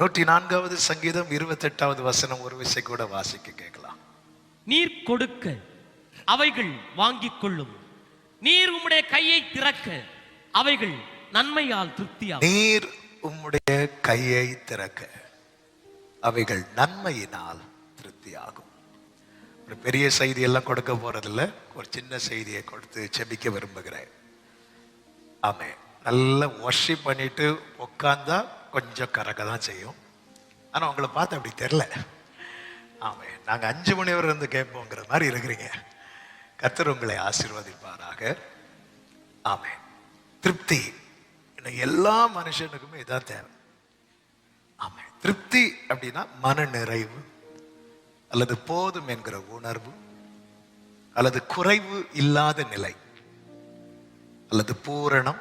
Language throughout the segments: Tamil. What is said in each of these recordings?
104வது சங்கீதம் 28வது வசனம் ஒரு விசை கூட வாசிக்க கேட்கலாம். நீர் கொடுக்க அவைகள் வாங்கிக் கொள்ளும், நீர் உம்முடைய கையை திறக்க அவைகள் நன்மையால் திருப்தியாகும். நீர் உம்முடைய கையை திறக்க அவைகள் நன்மையினால் திருப்தியாகும். ஒரு பெரிய செய்தி எல்லாம் கொடுக்க போறதில்ல, ஒரு சின்ன செய்தியை கொடுத்து செபிக்க விரும்புகிறேன். ஆமே, நல்லா வொர்ஷிப் பண்ணிட்டு உட்கார்ந்தா கொஞ்சம் கறக்க தான் செய்யும். ஆனால் உங்களை பார்த்து அப்படி தெரில. ஆமே, நாங்கள் 5 மணி வரை இருந்து கேட்போங்கிற மாதிரி இருக்கிறீங்க. கர்த்தர் உங்களை ஆசீர்வதிப்பாராக. ஆமே, திருப்தி எல்லா மனுஷனுக்குமே இதான் தேவை. ஆமே, திருப்தி அப்படின்னா மன நிறைவு அல்லது போதும் என்கிற உணர்வு அல்லது குறைவு இல்லாத நிலை அல்லது பூரணம்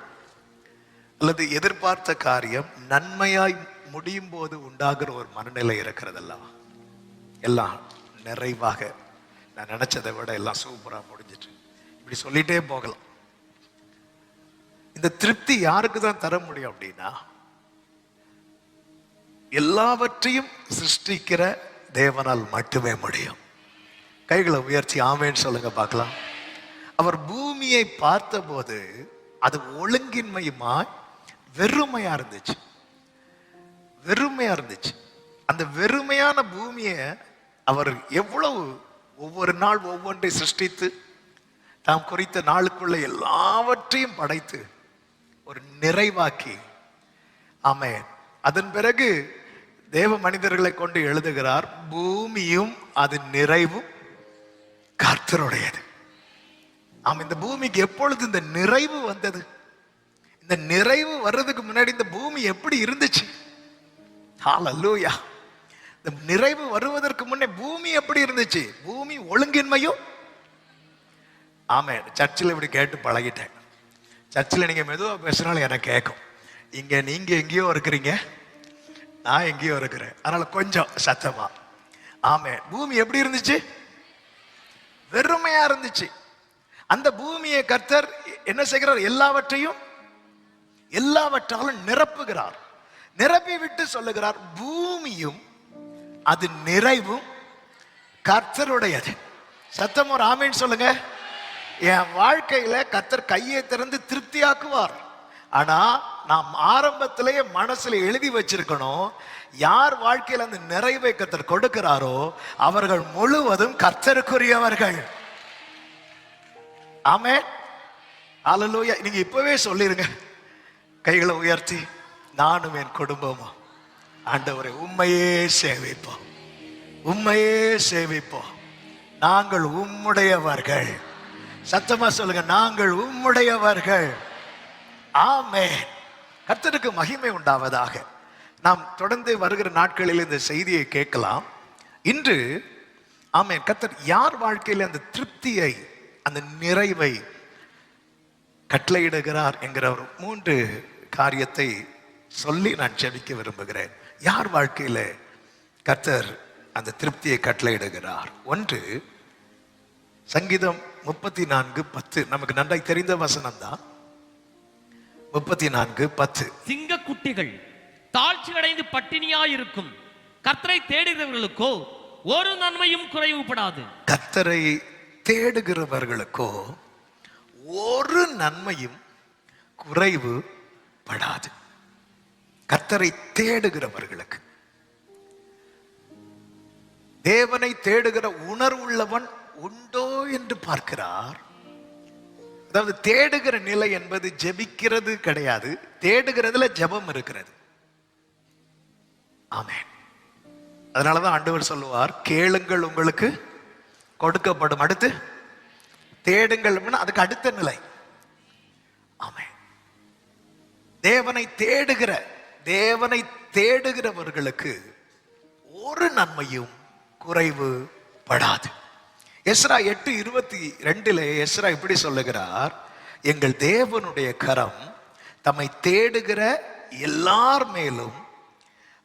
அல்லது எதிர்பார்த்த காரியம் நன்மையாய் முடியும் போது உண்டாகிற ஒரு மனநிலை இருக்கிறதெல்லாம் எல்லாம் நிறைவாக நான் நினைச்சதை விட எல்லாம் சூப்பரா முடிஞ்சிட்டு இப்படி சொல்லிட்டே போகலாம். இந்த திருப்தி யாருக்கு தான் தர முடியும் அப்படின்னா, எல்லாவற்றையும் சிருஷ்டிக்கிற தேவனால் மட்டுமே முடியும். கைகளை உயர்த்தி ஆமேன்னு சொல்லுங்க பார்க்கலாம். அவர் பூமியை பார்த்தபோது அது ஒழுங்கின்மையுமாய் வெறுமையா இருந்துச்சு. வெறுமையா இருந்துச்சு. அந்த வெறுமையான பூமியை அவர் எவ்வளவு ஒவ்வொரு நாள் ஒவ்வொன்றை சிருஷ்டித்து தாம் குறித்த நாளுக்குள்ள எல்லாவற்றையும் படைத்து ஒரு நிறைவாக்கி, ஆமென், அதன் பிறகு தேவ மனிதர்களை கொண்டு எழுதுகிறார், பூமியும் அது நிறைவும் கர்த்தருடையது. ஆமா, இந்த பூமிக்கு எப்பொழுது இந்த நிறைவு வந்தது? இந்த நிறைவு வர்றதுக்கு முன்னாடி இந்த பூமி எப்படி இருந்துச்சு? ஹல்லேலூயா. இந்த நிறைவு வருவதற்கு முன்னே பூமி எப்படி இருந்துச்சு? பூமி ஒழுங்கின்மையும். ஆமென். சர்ச்சில் இப்படி கேட்டு பழகிட்டேன். சர்ச்சில் நீங்க மெதுவா பேசினாலும் எனக்கு கேட்கும். இங்க நீங்க எங்கேயோ இருக்கிறீங்க, நான் எங்கேயோ இருக்கிறேன், அதனால கொஞ்சம் சத்தமா. ஆமென். பூமி எப்படி இருந்துச்சு? வெறுமையா இருந்துச்சு. அந்த பூமியை கர்த்தர் என்ன செய்கிறார்? எல்லாவற்றாலும் நிரப்புகிறார். நிரப்பி விட்டு சொல்லுகிறார், பூமியும் அது நிறைவும் கர்த்தருடையது. சத்தம் ஒரு ஆமீன் சொல்லுங்க. என் வாழ்க்கையில கர்த்தர் கையை திறந்து திருப்தியாக்குவார். ஆனா நாம் ஆரம்பத்திலேயே மனசுல எழுதி வச்சிருக்கணும், யார் வாழ்க்கையில் அந்த நிறைவை கர்த்தர் கொடுக்கிறாரோ அவர்கள் முழுவதும் கர்த்தருக்குரியவர்கள். ஆமென். ஹல்லேலூயா. நீங்க இப்பவே சொல்லிருங்க, கைகளை உயர்த்தி, நானும் என் குடும்பமும் ஆண்டவரை உம்மையே சேவிப்போம், உம்மையே சேவிப்போம், நாங்கள் உம்முடையவர்கள். சத்தமா சொல்லுங்க, நாங்கள் உம்முடையவர்கள். ஆமென். கர்த்தருக்கு மகிமை உண்டாவதாக. நாம் தொடர்ந்து வருகிற நாட்களில் இந்த செய்தியை கேட்கலாம். இன்று ஆமென், கர்த்தர் யார் வாழ்க்கையில் அந்த திருப்தியை, அந்த நிறைவை கட்டளையிடுகிறார் என்கிற ஒரு 3 காரியத்தை சொல்லி நான் ஜெபிக்க விரும்புகிறேன். யார் வாழ்க்கையில கர்த்தர் அந்த திருப்தியை கட்டளையிடுகிறார்? 1 சங்கீதம் 34:10. நமக்கு நன்றாய் தெரிந்த வசனம் தான். 34:10. சிங்க குட்டிகள் தாழ்ச்சி அடைந்து பட்டினியாயிருக்கும், கர்த்தரை தேடுகிறவர்களுக்கோ ஒரு நன்மையும் குறைவுபடாது. கர்த்தரை தேடுகிறவர்களுக்கோ ஒரு நன்மையும் குறைவு படாது. கர்த்தரை தேடுகிறவர்களுக்கு, தேவனை தேடுகிற உணர்வுள்ளவன் உண்டோ என்று பார்க்கிறார். அதாவது தேடுகிற நிலை என்பது ஜெபிக்கிறது கிடையாது, தேடுகிறதுல ஜெபம் இருக்கிறது. ஆமென். அதனாலதான் ஆண்டவர் சொல்லுவார், கேளுங்கள் உங்களுக்கு கொடுக்கப்படும், அடுத்து தேடுங்கள், அதுக்கு அடுத்த நிலை. ஆமென். தேவனை தேடுகிறவர்களுக்கு ஒரு நன்மையும் குறைவு படாது. எஸ்ரா 8:22 எஸ்ரா இப்படி சொல்லுகிறார், எங்கள் தேவனுடைய கரம் தம்மை தேடுகிற எல்லார் மேலும்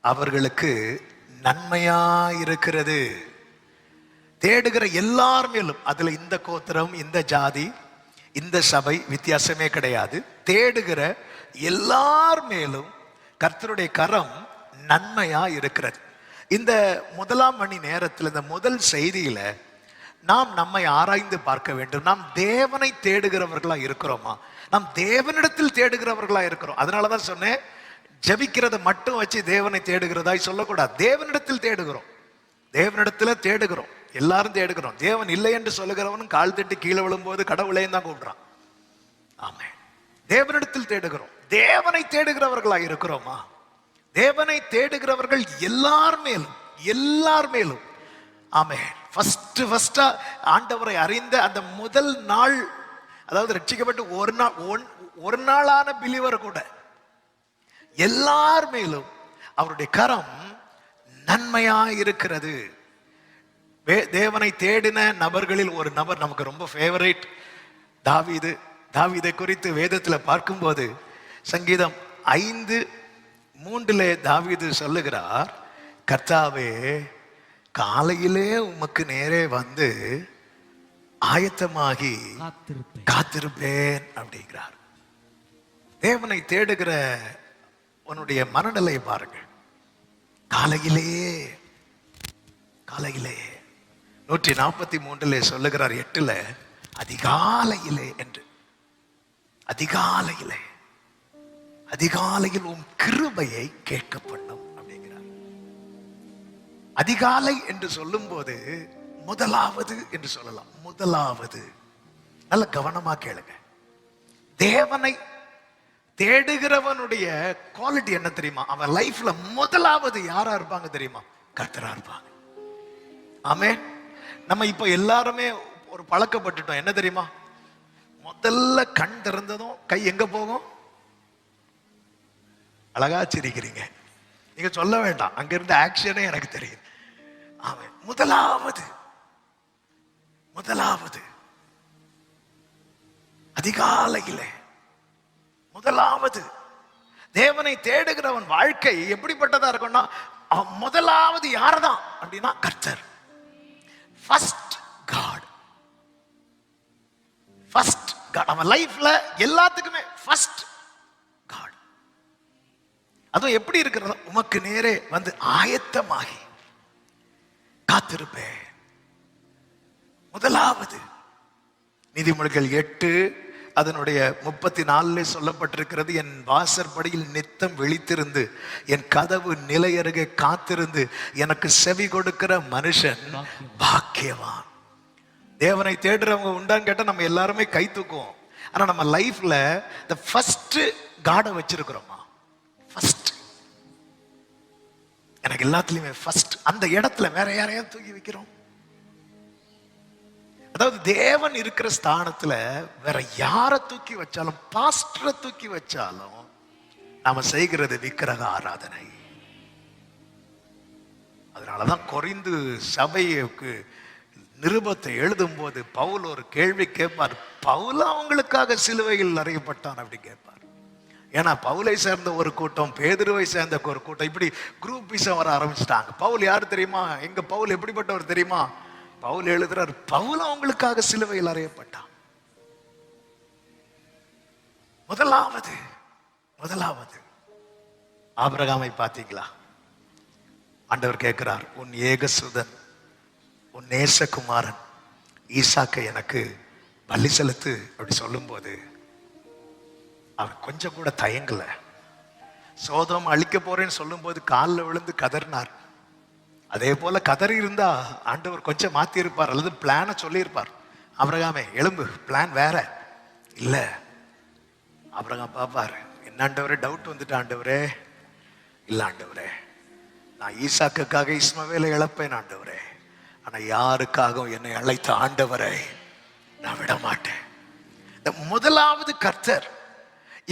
அவர்களுக்கு நன்மையாயிருக்கிறது. தேடுகிற எல்லார் மேலும், அதுல இந்த கோத்திரம், இந்த ஜாதி, இந்த சபை வித்தியாசமே கிடையாது. தேடுகிற எல்லார் மேலும் கர்த்தருடைய கரம் நன்மையா இருக்கிறது. இந்த முதலாம் மணி நேரத்தில், இந்த முதல் செய்தியில நாம் நம்மை ஆராய்ந்து பார்க்க வேண்டும். நாம் தேவனை தேடுகிறவர்களா இருக்கிறோமா? நாம் தேவனிடத்தில் தேடுகிறவர்களா இருக்கிறோம். அதனாலதான் சொன்னேன், ஜபிக்கிறத மட்டும் வச்சு தேவனை தேடுகிறதாய் சொல்லக்கூடாது. தேவனிடத்தில் தேடுகிறோம், தேவனிடத்துல தேடுகிறோம், எல்லாரும் தேடுகிறோம். தேவன் இல்லை என்று சொல்லுகிறவனும் கால் தட்டி கீழே விழும்போது கடவுளையும் தான் கூப்பிடுறான். ஆமே, தேவனிடத்தில் தேடுகிறோம். தேவனை தேடுகிறவர்களா இருக்கிறோமா? தேவனை தேடுகிறவர்கள் எல்லார் மேலும், எல்லார் மேலும். ஆமே, ஃபர்ஸ்டா ஆண்டவரை அறிந்த அந்த முதல் நாள், அதாவது ரட்சிக்கப்பட்டு ஒரு நாளான பிலிவர் கூட எல்லார் மேலும் அவருடைய கரம் நன்மையா இருக்கிறது. தேவனை தேடின நபர்களில் ஒரு நபர் நமக்கு ரொம்ப ஃபேவரேட், தாவீது. தாவீதை குறித்து வேதத்துல பார்க்கும்போது சங்கீதம் 5:3 தாவீது சொல்லுகிறார், கர்த்தாவே காலையிலே உமக்கு நேரே வந்து ஆயத்தமாகி காத்திருப்பேன் அப்படிங்கிறார். தேவனை தேடுகிற உன்னுடைய மனநிலை பாருங்கள். காலையிலே 143 சொல்லுகிறார், 8 அதிகாலையிலே என்று. அதிகாலையில் உன் கிருபையை கேட்க பண்ணும் அப்படிங்கிறார். அதிகாலை என்று சொல்லும் போது முதலாவது என்று சொல்லலாம். முதலாவது, நல்ல கவனமா கேளுங்க. தேவனை தேடுகிறவனுடைய குவாலிட்டி என்ன தெரியுமா? அவன் லைஃப்ல முதலாவது யாரா இருப்பாங்க தெரியுமா? கர்த்தரா இருப்பாங்க. ஆமென். நம்ம இப்ப எல்லாருமே ஒரு பழக்கப்பட்டுட்டோம், என்ன தெரியுமா? முதல்ல கண் திறந்ததும் கை எங்க போகும்? அழகா சிரிக்கிறீங்க, நீங்க சொல்ல வேண்டாம், அங்க இருந்த ஆக்ஷனே எனக்கு தெரியும். ஆமென். முதலாவது அதிகாலையிலே முதலாவது. தேவனை தேடுகிறவன் வாழ்க்கை எப்படிப்பட்டதா இருக்கும்னா, முதலாவது யார்தான் அப்படின்னா கர்த்தர். First God. அவன் லைஃப்ல எல்லாத்துக்குமே ஃபர்ஸ்ட் காட். அதுவும் எப்படி இருக்கிறது? உமக்கு நேரே வந்து ஆயத்தமாகி காத்திருப்பேன். முதலாவது. நீதிமொழிகள் 8 அதனுடைய 34 சொல்லப்பட்டிருக்கிறது, என் வாசற்படியில் நித்தம் விழித்திருந்து என் கதவு நிலையருகே காத்திருந்து எனக்கு செவி கொடுக்கிற மனுஷன் பாக்கியவான். தேவனை தேடுறவங்க உண்டான்னு கேட்டா நம்ம எல்லாருமே கை தூக்குவோம். ஆனா நம்ம லைஃப்ல the first காடை வச்சிருக்கிறோமா? ஃபர்ஸ்ட். எனக்கு எல்லாத்துலயுமே ஃபர்ஸ்ட். அந்த இடத்துல வேற யாரையா தூக்கி வைக்கிறோம்? அதாவது தேவன் இருக்கிற ஸ்தானத்துல வேற யாரை தூக்கி வச்சாலும், பாஸ்டரை தூக்கி வச்சாலும் நாம செய்கிறது விக்கிரக ஆராதனை. அதனாலதான் கொரிந்து சபைக்கு நிருபத்தை எழுதும் போது பவுல் ஒரு கேள்வி கேட்பார். பவுல் அவங்களுக்காக சிலுவையில் அறையப்பட்டான் அப்படி கேட்பார். ஏன்னா பவுலை சேர்ந்த ஒரு கூட்டம், பேதுருவை சேர்ந்த ஒரு கூட்டம், இப்படி குரூப் வர ஆரம்பிச்சிட்டாங்க. பவுல் யாரு தெரியுமா? எங்க பவுல் எப்படிப்பட்டவர் தெரியுமா? பவுல் எழுதுறார், பவுல் அவங்களுக்காக சிலுவையில் அறையப்பட்டான். முதலாவது ஆபிரகாமை பார்த்தீங்களா? ஆண்டவர் கேட்கிறார், உன் ஏகசுதன், உன் நேசகுமாரன் ஈசாக்கை எனக்கு பலி செலுத்து அப்படி சொல்லும் போது அவர் கொஞ்சம் கூட தயங்கல. சோதம் அழிக்க போறேன்னு சொல்லும் போது காலில் விழுந்து கதறினார். அதே போல கதறி இருந்தா ஆண்டவர் கொஞ்சம் மாத்தி இருப்பார், அல்லது பிளான சொல்லி இருப்பார். ஆபிரகாமே எழும்பு, பிளான் வேற இல்ல. ஆபிரகாம் பாப்பாரு, என்ன ஆண்டவரே டவுட் வந்துட்டு, ஆண்டவரே இல்ல ஆண்டவரே, நான் ஈசாக்குக்காக இஸ்மவேலை இழப்பேன் ஆண்டவரே, ஆனா யாருக்காகவும் என்னை அழைத்த ஆண்டவரை நான் விட மாட்டேன். முதலாவது கர்த்தர்.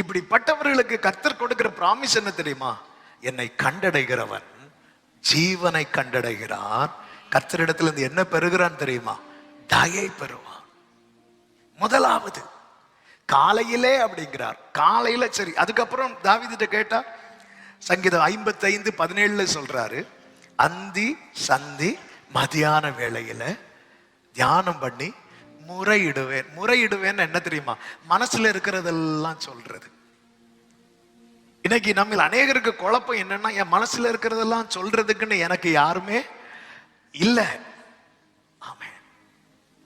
இப்படிப்பட்டவர்களுக்கு கர்த்தர் கொடுக்கிற பிராமிஸ் என்ன தெரியுமா? என்னை கண்டடைகிறவன் ஜீவனை கண்டடைகிறான். கர்த்தரிடத்துல இருந்து என்ன பெறுகிறான் தெரியுமா? தயை பெறுவான். முதலாவது காலையிலே அப்படிங்கிறார். காலையில சரி. அதுக்கப்புறம் தாவீதுட்ட கேட்டா சங்கீதம் 55:17 சொல்றாரு, அந்தி சந்தி மதியான வேளையில தியானம் பண்ணி முறையிடுவேன். முறையிடுவேன்னு என்ன தெரியுமா? மனசுல இருக்கிறதெல்லாம் சொல்றது. இன்னைக்கு நம்ம அநேகருக்கு குழப்பம் என்னன்னா, என் மனசுல இருக்கிறதெல்லாம் சொல்றதுக்குன்னு எனக்கு யாருமே இல்ல. ஆமென்,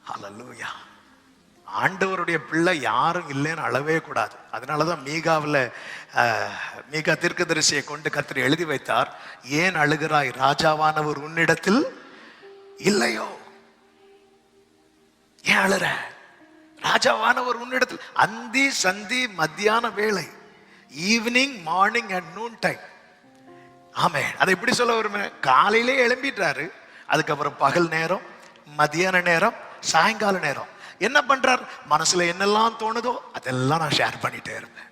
ஹல்லேலூயா. ஆண்டவருடைய பிள்ளை யாரும் இல்லைன்னு அழவே கூடாது. அதனாலதான் மீகா தீர்க்கதரிசியை கொண்டு கர்த்தர் எழுதி வைத்தார், ஏன் அழுகிறாய், ராஜாவானவர் உன்னிடத்தில் இல்லையோ? ஏன் அழுற? ராஜாவானவர் உன்னிடத்தில். அந்தி சந்தி மத்தியான வேளை, evening morning and noon time. ஆமே, அதை எப்படி சொல்ல வருமே? காலையிலே எழும்பிட்டாரு, அதுக்கப்புறம் பகல் நேரம், மத்தியான நேரம், சாயங்கால நேரம் என்ன பண்றார்? மனசுல என்னெல்லாம் தோணுதோ அதெல்லாம் நான் ஷேர் பண்ணிட்டே இருப்பேன்.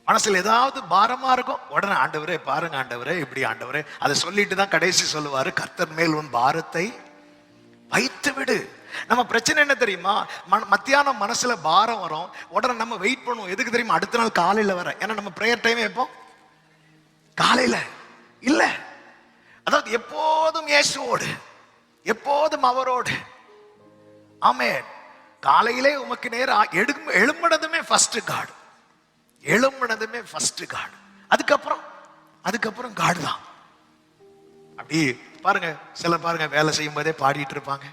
மனசுல ஏதாவது பாரமா இருக்கும், உடனே ஆண்டவரே பாருங்க, ஆண்டவரே இப்படி, ஆண்டவரே அதை சொல்லிட்டு தான் கடைசி சொல்லுவாரு, கர்த்தர் மேல் உன் பாரத்தை வைத்து விடு. நம்ம பிரச்சனை என்ன தெரியுமா? மத்தியானம் மனசுல பாரம் வரும், உடனே நம்ம வெயிட் பண்ணுவோம். எதுக்கு தெரியுமா? அடுத்த நாள் காலையில வர. ஏன்னா நம்ம பிரேயர் டைம் எப்போ? காலையில இல்ல. அதாவது எப்போதும் இயேசுவோடு, எப்போதும் அவரோடு. ஆமென். காலையிலே உமக்கு நேரம் எழும்பினதுமே ஃபர்ஸ்ட் காட், எழும்பினதுமே ஃபர்ஸ்ட் காட். அதுக்கப்புறம் காட் தான். அப்படி பாருங்க, சில பாருங்க வேலை செய்யும் போதே பாடிட்டு இருப்பாங்க.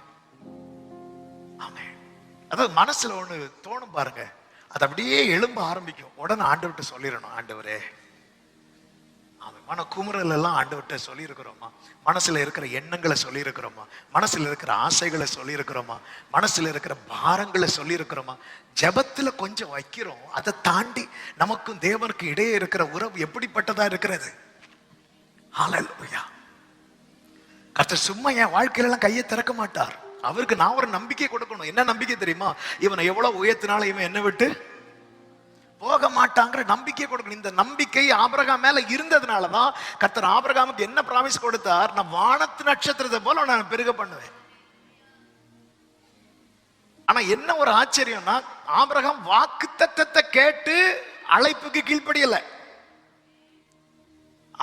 ஆமென். அதாவது மனசுல ஒண்ணு தோணும் பாருங்க, அது அப்படியே எழும்ப ஆரம்பிக்கும். உடனே ஆண்டவர்கிட்ட சொல்லிடணும், ஆண்டவரே. மன குமுறல் எல்லாம் ஆண்டவர்கிட்ட சொல்லி இருக்கிறோமா? மனசுல இருக்கிற எண்ணங்களை சொல்லி இருக்கிறோமா? மனசுல இருக்கிற ஆசைகளை சொல்லி இருக்கிறோமா? மனசுல இருக்கிற பாரங்களை சொல்லி இருக்கிறோமா? ஜெபத்துல கொஞ்சம் வைக்கிறோம். அதை தாண்டி நமக்கும் தேவனுக்கு இடையே இருக்கிற உறவு எப்படிப்பட்டதா இருக்கிறது? ஹல்லேலூயா. கர்த்தர் சும்மா என் வாழ்க்கையில எல்லாம் கையை திறக்க மாட்டார். அவருக்கு நான் ஒரு நம்பிக்கை கொடுக்கணும். என்ன நம்பிக்கை தெரியுமா? இவனை எவ்வளவு உயர்த்தினாலும் இவன் என்ன விட்டு போக மாட்டாங்கிற நம்பிக்கை கொடுக்கணும். இந்த நம்பிக்கை ஆபிரகாம் மேல இருந்ததுனாலதான் கர்த்தர் ஆபிரகாமுக்கு என்ன பிராமிஸ் கொடுத்தார்? நான் வானத்து நட்சத்திரத்தை போல நான் பெருக பண்ணுவேன். ஆனா என்ன ஒரு ஆச்சரியம்னா, ஆபிரகாம் வாக்குத்தத்தத்தை கேட்டு அழைப்புக்கு கீழ்ப்படியல,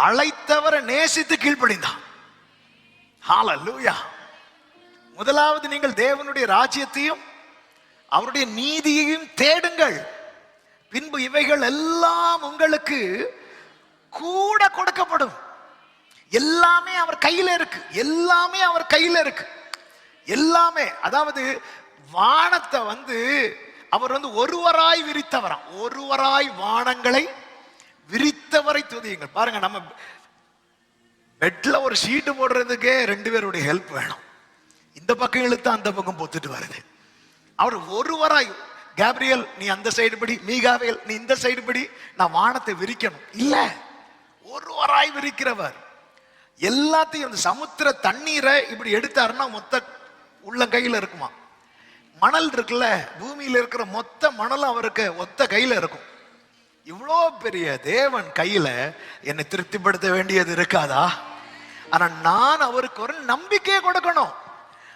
அழைத்தவரை நேசித்து கீழ்ப்படிந்தான். ஹல்லேலூயா. முதலாவது நீங்கள் தேவனுடைய ராஜ்யத்தையும் அவருடைய நீதியையும் தேடுங்கள், பின்பு இவைகள் எல்லாம் உங்களுக்கு கூட கொடுக்கப்படும். எல்லாமே அவர் கையில இருக்கு, எல்லாமே அவர் கையில இருக்கு, எல்லாமே. அதாவது வானத்தை அவர் ஒருவராய் விரித்தவராம். ஒருவராய் வானங்களை விரித்தவரை துதியுங்கள். பாருங்க, நம்ம பெட்ல ஒரு ஷீட்டு போடுறதுக்கே 2 பேருடைய ஹெல்ப் வேணும். இந்த பக்கம் இழுத்து அந்த பக்கம் பொத்துட்டு வருது. அவர் ஒருவராய், கேப்ரியல் நீ அந்த சைடு படி, மீகாவேல் நீ இந்த சைடு படி, நான் வானத்தை விரிக்கணும். இல்ல, ஒருவராய் விரிக்கிறவர். எல்லாத்தையும் அந்த சமுத்திர தண்ணீரை இப்படி எடுத்தாருன்னா மொத்த உள்ள கையில இருக்குமா? மணல் இருக்குல்ல, பூமியில இருக்கிற மொத்த மணலும் அவருக்கு ஒத்த கையில இருக்கும். இவ்வளோ பெரிய தேவன் கையில என்னை திருப்திப்படுத்த வேண்டியது இருக்காதா? ஆனா நான் அவருக்கு ஒரு நம்பிக்கையை கொடுக்கணும்.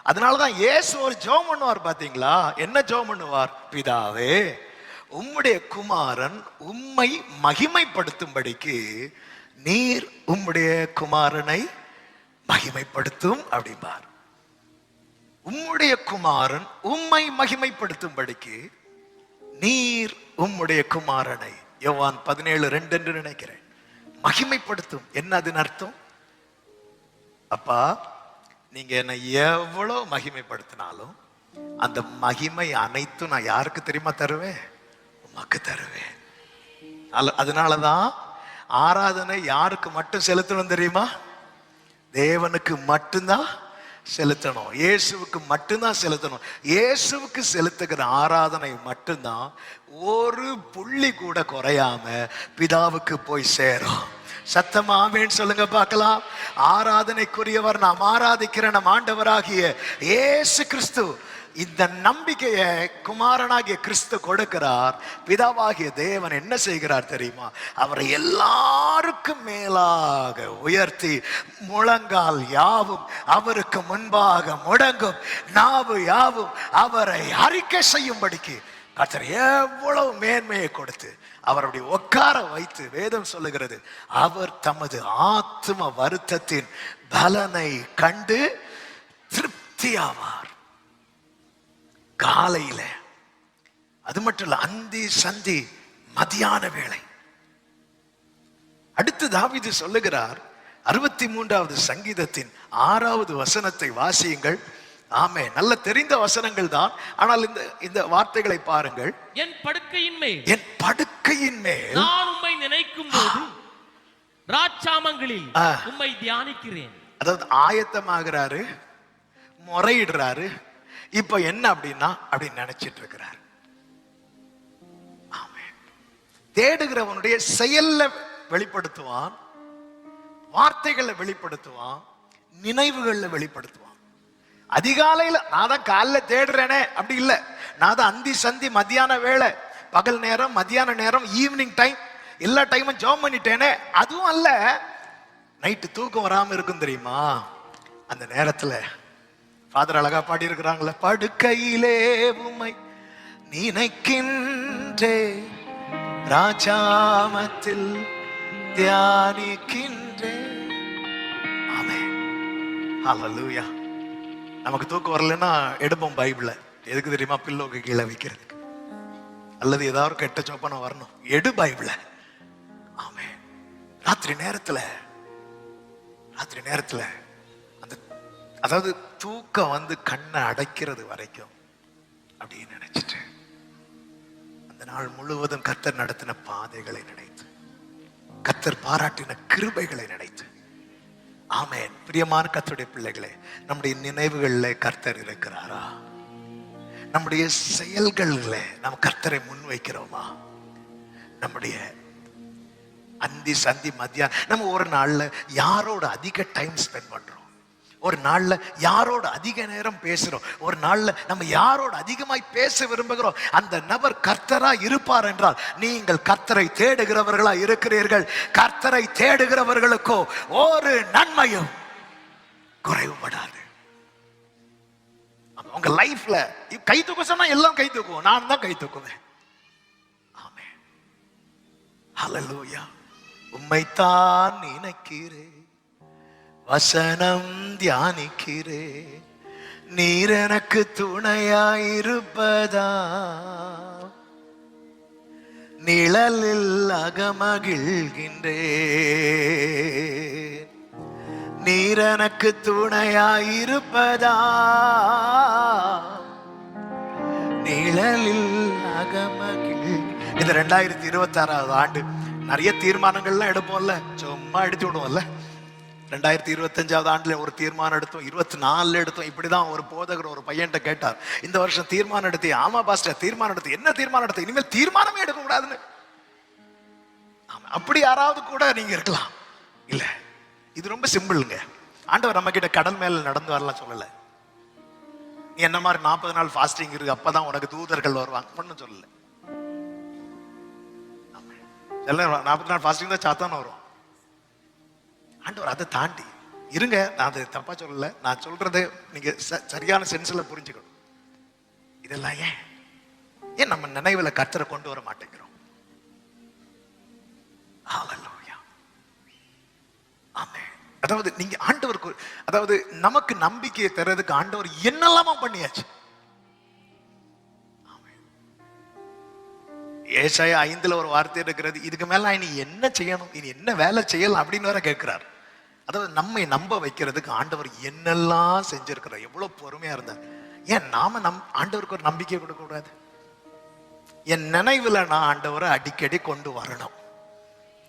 அதனாலதான் இயேசு ஒரு ஜெபம் பண்ணுவார். பாத்தீங்களா? என்ன ஜெபம் பண்ணுவார்? பிதாவே, உம்முடைய குமாரன் உம்மை மகிமைப்படுத்தும்படிக்கு நீர் உம்முடைய குமாரனை மகிமைப்படுத்தும் அப்படிம்பார். உம்முடைய குமாரன் உம்மை மகிமைப்படுத்தும்படிக்கு நீர் உம்முடைய குமாரனை, யோவான் 17:2 என்று நினைக்கிறேன், மகிமைப்படுத்தும். என்ன அதன் அர்த்தம்? அப்பா, நீங்க என்னை எவ்வளவு மகிமைப்படுத்தினாலும் அந்த மகிமை அனைத்தும் நான் யாருக்கு தெரியுமா தருவேன்? உமக்கு தருவேன். அதனாலதான் ஆராதனை யாருக்கு மட்டும் செலுத்தணும் தெரியுமா? தேவனுக்கு மட்டும்தான் செலுத்தணும், இயேசுவுக்கு மட்டும்தான் செலுத்தணும். இயேசுவுக்கு செலுத்துகிற ஆராதனை மட்டும்தான் ஒரு புள்ளி கூட குறையாம பிதாவுக்கு போய் சேரும். சத்தமா ஆமென் சொல்லுங்க பார்க்கலாம். ஆராதனைக்குரியவர் நாம் ஆராதிக்கிற நம் ஆண்டவராகிய இயேசு கிறிஸ்து. இந்த நம்பிக்கையை குமாரனாகிய கிறிஸ்து கொடுக்கிறார். பிதாவாகிய தேவன் என்ன செய்கிறார் தெரியுமா? அவரை எல்லாருக்கும் மேலாக உயர்த்தி முழங்கால் யாவும் அவருக்கு முன்பாக முடங்கும், நாவு யாவும் அவரை அறிக்கை செய்யும்படிக்கு கர்த்தர் எவ்வளவு மேன்மையை கொடுத்து அவருடைய உட்கார வைத்து, வேதம் சொல்லுகிறது, அவர் தமது ஆத்தும வருத்தத்தின் பலனை கண்டு திருப்தியாவார். காலையில, அது மட்டும் இல்ல அந்தி சந்தி மதியான வேளை. அடுத்து தாவீது சொல்லுகிறார், 63வது சங்கீதத்தின் 6வது வசனத்தை வாசியுங்கள். ஆமே, நல்ல தெரிந்த வசனங்கள் தான், ஆனால் இந்த வார்த்தைகளை பாருங்கள். என் படுக்கையின் மேல் நான் உம்மை நினைக்கும் போது ராச்சாமங்களில் உம்மை தியானிக்கிறேன். அதாவது ஆயத்தமாகிறாரு, முறையிடுறாரு. இப்ப என்ன அப்படின்னா அப்படின்னு நினைச்சிட்டு இருக்கிறார். தேடுகிறவனுடைய செயல்ல வெளிப்படுத்துவான், வார்த்தைகளை வெளிப்படுத்துவான், நினைவுகள்ல வெளிப்படுத்துவான். அதிகாலையில நான் தான் காலைல தேடுறேனே அப்படி இல்ல, நான் தான் அந்தி சந்தி மத்தியான வேளை, பகல் நேரம், மத்தியான நேரம், ஈவினிங் டைம், எல்லா டைமும் ஜாப் பண்ணிட்டேனே அதுவும் அல்ல. நைட்டு தூக்கம் வராம இருக்கும் தெரியுமா, அந்த நேரத்துல ஃபாதர் அழகா பாடி இருக்கிறாங்களே, படுக்கையிலே உம்மை நினைக்கின்றே ராஜாமத்தில் தியானிக்கின்றே. ஆமென், ஹல்லேலூயா. நமக்கு தூக்கம் வரலன்னா எடுப்போம் பைபிள. எதுக்கு தெரியுமா? பில்லோக்கு கீழே வைக்கிறதுக்கு, அல்லது ஏதாவது கெட்ட சொப்பனம் வரணும், எடு பைபிள. ஆமென். ராத்திரி நேரத்துல அந்த அதாவது தூக்கம் வந்து கண்ணை அடைக்கிறது வரைக்கும் அப்படின்னு நினைச்சிட்டு அந்த நாள் முழுவதும் கர்த்தர் நடத்தின பாதைகளை நினைத்து, கர்த்தர் பாராட்டின கிருபைகளை நினைத்து. ஆமென். பிரியமான கர்த்தருடைய பிள்ளைகளே, நம்முடைய நினைவுகள்ல கர்த்தர் இருக்கிறாரா? நம்முடைய செயல்கள்ல நாம் கர்த்தரை முன்வைக்கிறோமா? நம்முடைய அந்தி சந்தி மத்தியானம், நம்ம ஒரு நாள்ல யாரோட அதிக டைம் ஸ்பெண்ட் பண்றோம், ஒரு நாள்ல யாரோட அதிக நேரம் பேசுறோம், ஒரு நாள்ல நம்ம யாரோட அதிகமாய் பேச விரும்புகிறோம், அந்த நபர் கர்த்தரா இருப்பார் என்றால் நீங்கள் கர்த்தரை தேடுகிறவர்களா இருக்கிறீர்கள். கர்த்தரை தேடுகிறவர்களுக்கோ ஒரு நன்மையும் குறைவுபடாது. உங்க லைஃப்ல கை தூக்க சொன்னா எல்லாம் கை தூக்குவோம், நான் தான் கை தூக்குவேன். ஆமென், ஹல்லேலூயா. உம்மைத்தான் நினைக்கிறேன், வசனம் தியானிக்கிறேன், நீர் எனக்கு துணையாயிருப்பதா, நிழலில் அகமகிழ்கின்றேன், நீர் எனக்கு துணையாயிருப்பதா, நிழலில் அகமகிழ். இந்த 2026வது ஆண்டு நிறைய தீர்மானங்கள்லாம் எடுப்போம்ல, சும்மா எடுத்து விடுவோம்ல. 2025வது ஆண்டுல ஒரு தீர்மானம் எடுத்தோம், 24 எடுத்தோம். இப்படிதான் ஒரு போதகர் ஒரு பையன்கிட்ட கேட்டார், இந்த வருஷம் தீர்மானம் எடுத்து. ஆமா பாஸ்டர், தீர்மானம் எடுத்து. என்ன தீர்மானம் எடுத்து? இனிமேல் தீர்மானமே எடுக்க கூடாதுன்னு. அப்படி யாராவது கூட நீங்க இருக்கலாம். இல்ல, இது ரொம்ப சிம்பிளுங்க. ஆண்டவர் நம்ம கிட்ட கடல் மேல நடந்து வரலாம் சொல்லல. நீ என்ன மாதிரி 40 நாள் ஃபாஸ்டிங் இருக்கு, அப்பதான் உனக்கு தூதர்கள் வருவாங்க ஒன்னும் சொல்லல. 40 நாள் ஃபாஸ்டிங் தான் சாத்தான வரும். ஆண்டவர் அதை தாண்டி இருங்க. நான் அதை தப்பா சொல்லல, நான் சொல்றதை நீங்க சரியான சென்ஸ்ல புரிஞ்சுக்கணும். இதெல்லாம் ஏன் நம்ம நினைவுல கர்த்தரை கொண்டு வர மாட்டேங்கிறோம்? ஹல்லேலூயா. ஆமென். அதாவது நீங்க ஆண்டவருக்கு, அதாவது நமக்கு நம்பிக்கையை தர்றதுக்கு ஆண்டவர் என்னெல்லாமோ பண்ணியாச்சு. ஏசாயா 5ல ஒரு வார்த்தை இருக்கிறது, இதுக்கு மேல இனி என்ன செய்யணும், இனி என்ன வேலை செய்யலாம் அப்படின்னு வர கேட்கிறார். அதாவது நம்மை நம்ப வைக்கிறதுக்கு ஆண்டவர் என்னெல்லாம் செஞ்சிருக்கிறார், எவ்வளவு பொறுமையா இருந்தார். ஏன் நாம ஆண்டவருக்கு ஒரு நம்பிக்கை கொடுக்க கூடாது? என் நினைவுல நான் ஆண்டவரை அடிக்கடி கொண்டு வரணும்.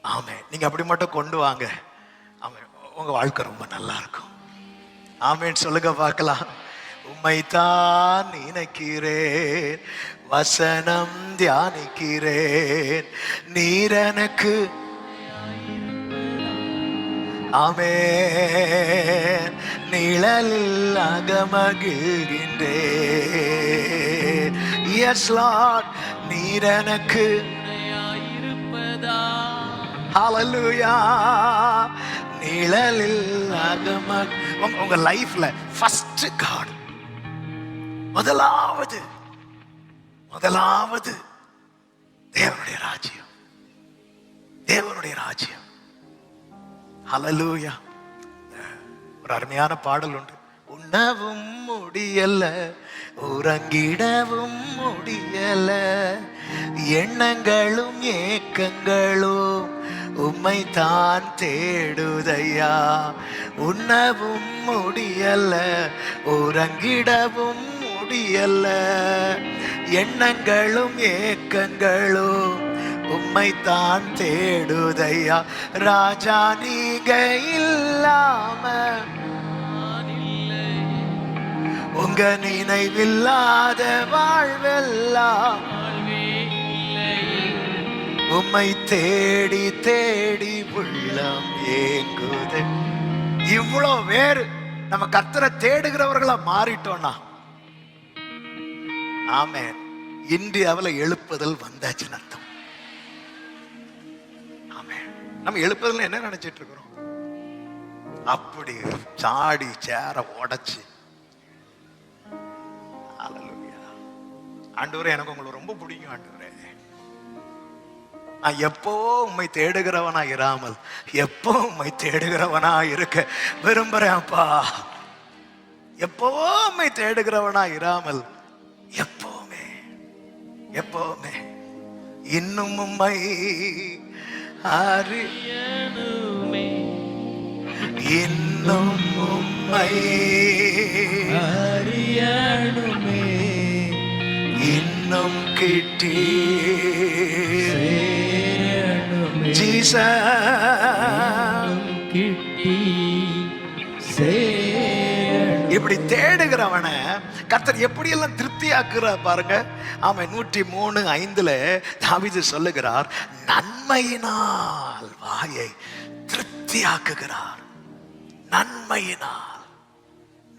ஆமே, நீங்க அப்படி மட்டும் கொண்டு வாங்க. ஆமே, உங்க வாழ்க்கை ரொம்ப நல்லா இருக்கும். ஆமேன்னு சொல்லுங்க பார்க்கலாம். உம்மைத்தான் நினைக்கிறேன், வசனம் தியானிக்கிறேன், நீர் எனக்கு. ஆமென். நிழலில் அகமகிழ்கின்றேன். எஸ் லார்ட், நீர் எனக்கு ஹல்லேலூயா. நிழலில் உங்க லைஃப்ல ஃபர்ஸ்ட் காட், முதலாவது தேவனுடைய ராஜ்யம், தேவனுடைய ராஜ்யம். ஹல்லேலூயா. ஒரு அருமையான பாடல் உண்டு. உண்ணவும் முடியல உறங்கிடவும் முடியல, எண்ணங்களும் ஏக்கங்களும் உம்மை தான் தேடுதையா. உண்ணவும் முடியல, உறங்கிடவும் முடியல, எண்ணங்களும் ஏக்கங்களும் உம்மை தான் தேடுதையா. ராஜா நீங்க இல்லாம உங்க நினைவில்லாத வாழ்வெல்லாம் உம்மை தேடி தேடி உள்ளம் ஏங்குது. இவ்வளோ வேறு நம்ம கர்த்தரை தேடுகிறவர்களா மாறிட்டோம்னா, ஆமென், இந்தியாவில் எழுப்புதல் வந்தாச்சுன்னு அர்த்தம். ஆமென். நம்ம எழுப்புதல் என்ன நினைச்சிட்டு இருக்கிறோம்? அப்படி சாடி சேர உடைச்சு, ஆண்டவரே எனக்கு உங்களை ரொம்ப பிடிக்கும் ஆண்டவரே, நான் எப்போ உம்மை தேடுகிறவனா இராமல் எப்போ உம்மை தேடுகிறவனா இருக்க விரும்புறேன்ப்பா. எப்போ உம்மை தேடுகிறவனா இராமல் எப்பவுமே எப்பவுமே இன்னும் உம்மை அறியணுமே, இன்னும் உம்மை அறியணுமே, இன்னும் கிட்டி இப்படி தேடுகிறவனை கர்த்தர் எப்படி எல்லாம் திருப்தி ஆக்குறார் பாருங்க. ஆமாம், 103:5 தாவீது சொல்லுகிறார், நன்மையினால் வாயை திருப்தி ஆக்குகிறார். நன்மையினால்,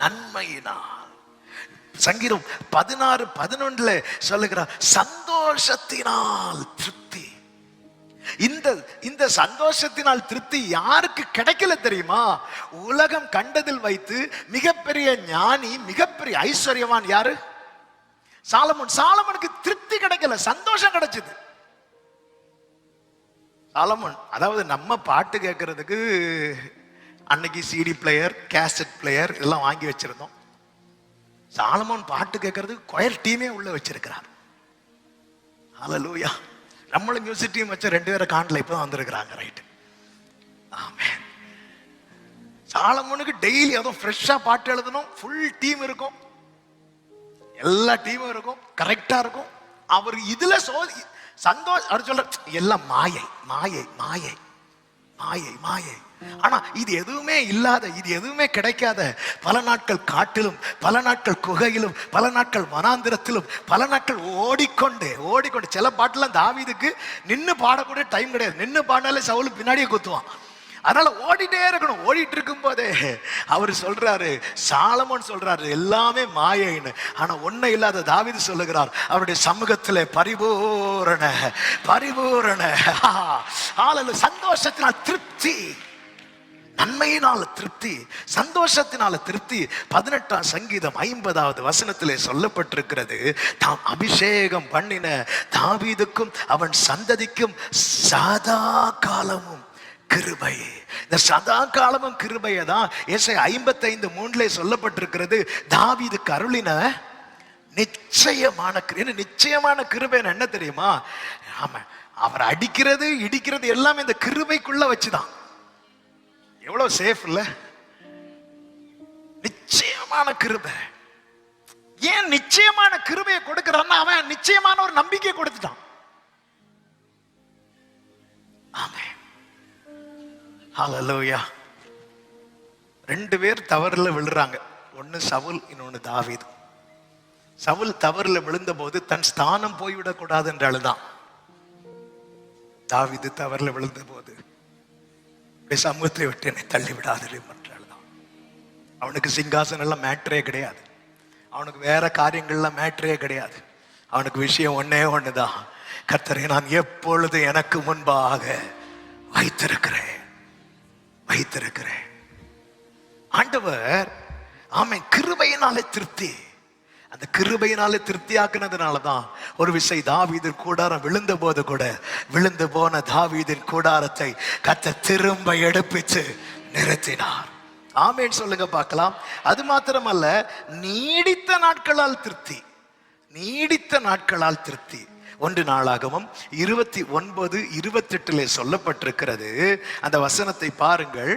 நன்மையினால். சங்கீதம் 16:11 சொல்லுகிறார், சந்தோஷத்தினால் திருப்தி. இந்த சந்தோஷத்தினால் திருப்தி யாருக்கு கிடைக்கல தெரியுமா? உலகம் கண்டதில் வைத்து மிகப்பெரிய ஞானி, மிகப்பெரிய ஐஸ்வர்யவான் யாரு? சாலமோன். சாலமோனுக்கு திருப்தி கிடைக்கல, சந்தோஷம் கிடைச்சது. சாலமோன், அதாவது நம்ம பாட்டு கேட்கறதுக்கு அன்னைக்கு சிடி பிளேயர், கேசட் பிளேயர் எல்லாம் வாங்கி வச்சிருந்தோம். சாலமோன் பாட்டு கேட்கறதுக்கு கொயர் டீமே உள்ள வச்சிருக்கிறார். ஹல்லேலூயா. நம்மளும் மியூசிக் டீம் வச்ச 2 பேரை காணல, இப்பதான் வந்திருக்கிறாங்க. ரைட். ஆமென். சாலமோனுக்கு டெய்லி அதுவும் ஃப்ரெஷ்ஷா பாட்டு எழுதணும். ஃபுல் டீம் இருக்கும், எல்லா டீமும் இருக்கும், கரெக்டா இருக்கும். அவர் இதுல சந்தோஷம். அவர் சொல்ற எல்லாம் மாயை மாயை மாயை மாயை மாயை. ஆனா இது எதுவுமே இல்லாத, இது எதுவுமே கிடைக்காத, பல நாட்கள் காட்டிலும், பல நாட்கள் குகையிலும், பல நாட்கள் வனாந்திரத்திலும், பல நாட்கள் ஓடிக்கொண்டு சில பாட்டுலாம் தாவீதுக்கு நின்னு பாடக்கூடிய டைம் கிடையாது. நின்னு பாடினாலே சவுல் பின்னாடியே குத்துவான். அதனால ஓடிட்டே இருக்கணும். ஓடிட்டு இருக்கும் போதே அவர் சொல்றாரு, சாலமோன் சொல்றாரு, எல்லாமே மாயைன்னு. ஆனா ஒண்ணு இல்லாத தாவீது சொல்லுகிறார், அவருடைய சமூகத்திலே பரிபூரண பரிபூரண சந்தோஷத்தினால் திருப்தி, நன்மையினால திருப்தி, சந்தோஷத்தினால திருப்தி. 18ஆம் சங்கீதம் 50வது வசனத்திலே சொல்லப்பட்டிருக்கிறது, தாம் அபிஷேகம் பண்ணின தாவீதுக்கும் அவன் சந்ததிக்கும் சதா காலமும் கிருபை. இந்த சதா காலமும் கிருபையை தான் ஏசாயா 55:3 சொல்லப்பட்டிருக்கிறது. தாவீதுக்கு அருளின நிச்சயமான நிச்சயமான கிருபைன்னு என்ன தெரியுமா? ஆமா, அவர் அடிக்கிறது இடிக்கிறது எல்லாமே இந்த கிருபைக்குள்ள வச்சுதான். எவ்வளவு சேஃப் இல்ல? நிச்சயமான கிருபை. ஏன் நிச்சயமான கிருபையை கொடுக்கிறான்னா, அவன் நிச்சயமான ஒரு நம்பிக்கை கொடுத்துட்டான். ஆமென். ஹல்லேலூயா. 2 பேர் தவறுல விழுறாங்க. ஒன்னு சவுல், இன்னொன்னு தாவீது. சவுல் தவறுல விழுந்த போது தன் ஸ்தானம் போய்விடக் கூடாது என்று அழுதான். தாவீது தவறுல விழுந்த போது சமூகத்தை விட்டு என்னை தள்ளி விடாது என்று அழுதான். அவனுக்கு சிங்காசனம் எல்லாம் மேட்டரே கிடையாது, அவனுக்கு வேற காரியங்கள்லாம் மேட்டரே கிடையாது. அவனுக்கு விஷயம் ஒண்ணுதான், கர்த்தரை நான் எப்பொழுது எனக்கு முன்பாக வைத்திருக்கிறேன். ஆண்டவர் ஆமென் கிருபையினாலே திருப்தி. அந்த கிருபையினாலே திருப்தி ஆக்குனதுனாலதான் ஒரு விசை தாவீதின் கூடாரம் விழுந்த போது கூட விழுந்து போன தாவீதின் கூடாரத்தை கர்த்தர் திரும்ப எடுப்பிச்சு நிறுத்தினார். ஆமென் சொல்லுங்க பார்க்கலாம். அது மாத்திரமல்ல, நீடித்த நீடித்த நாட்களால் திருப்தி. நீடித்த நாட்களால் திருப்தி. 1 நாளாகமம் 29:28 சொல்லப்பட்டிருக்கிறது. அந்த வசனத்தை பாருங்கள்.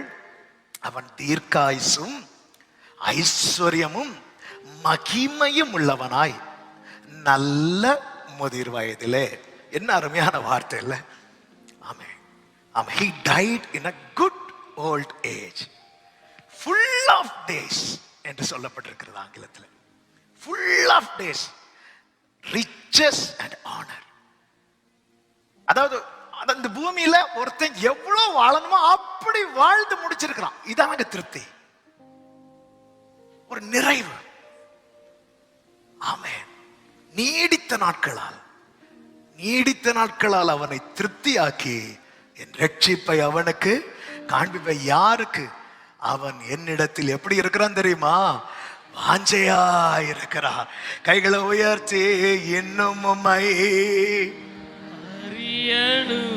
அவன் தீர்க்காயுசும் ஐஸ்வர்யமும் மகிமையும் உள்ளவனாய் நல்ல முதிர் வயதிலே. என்ன அருமையான வார்த்தை இல்ல? ஆமென். He died in a good old age, full of days என்று சொல்லப்பட்டிருக்கிறது ஆங்கிலத்தில். full of days, riches and honor. அதாவது அந்த பூமியில ஒருத்தன் எவ்வளவு வாழணுமோ அப்படி வாழ்ந்து முடிச்சிருக்கிறான். இதாங்க திருப்தி, ஒரு நிறைவு. ஆமென். நீடித்த நாட்களால் அவனை திருப்தியாக்கி என் ரட்சிப்பை அவனுக்கு காண்பிப்பை. யாருக்கு? அவன் என்னிடத்தில் எப்படி இருக்கிறான் தெரியுமா? வாஞ்சையா இருக்கிறான். கைகளை உயர்த்தி இன்னும் உம்மை.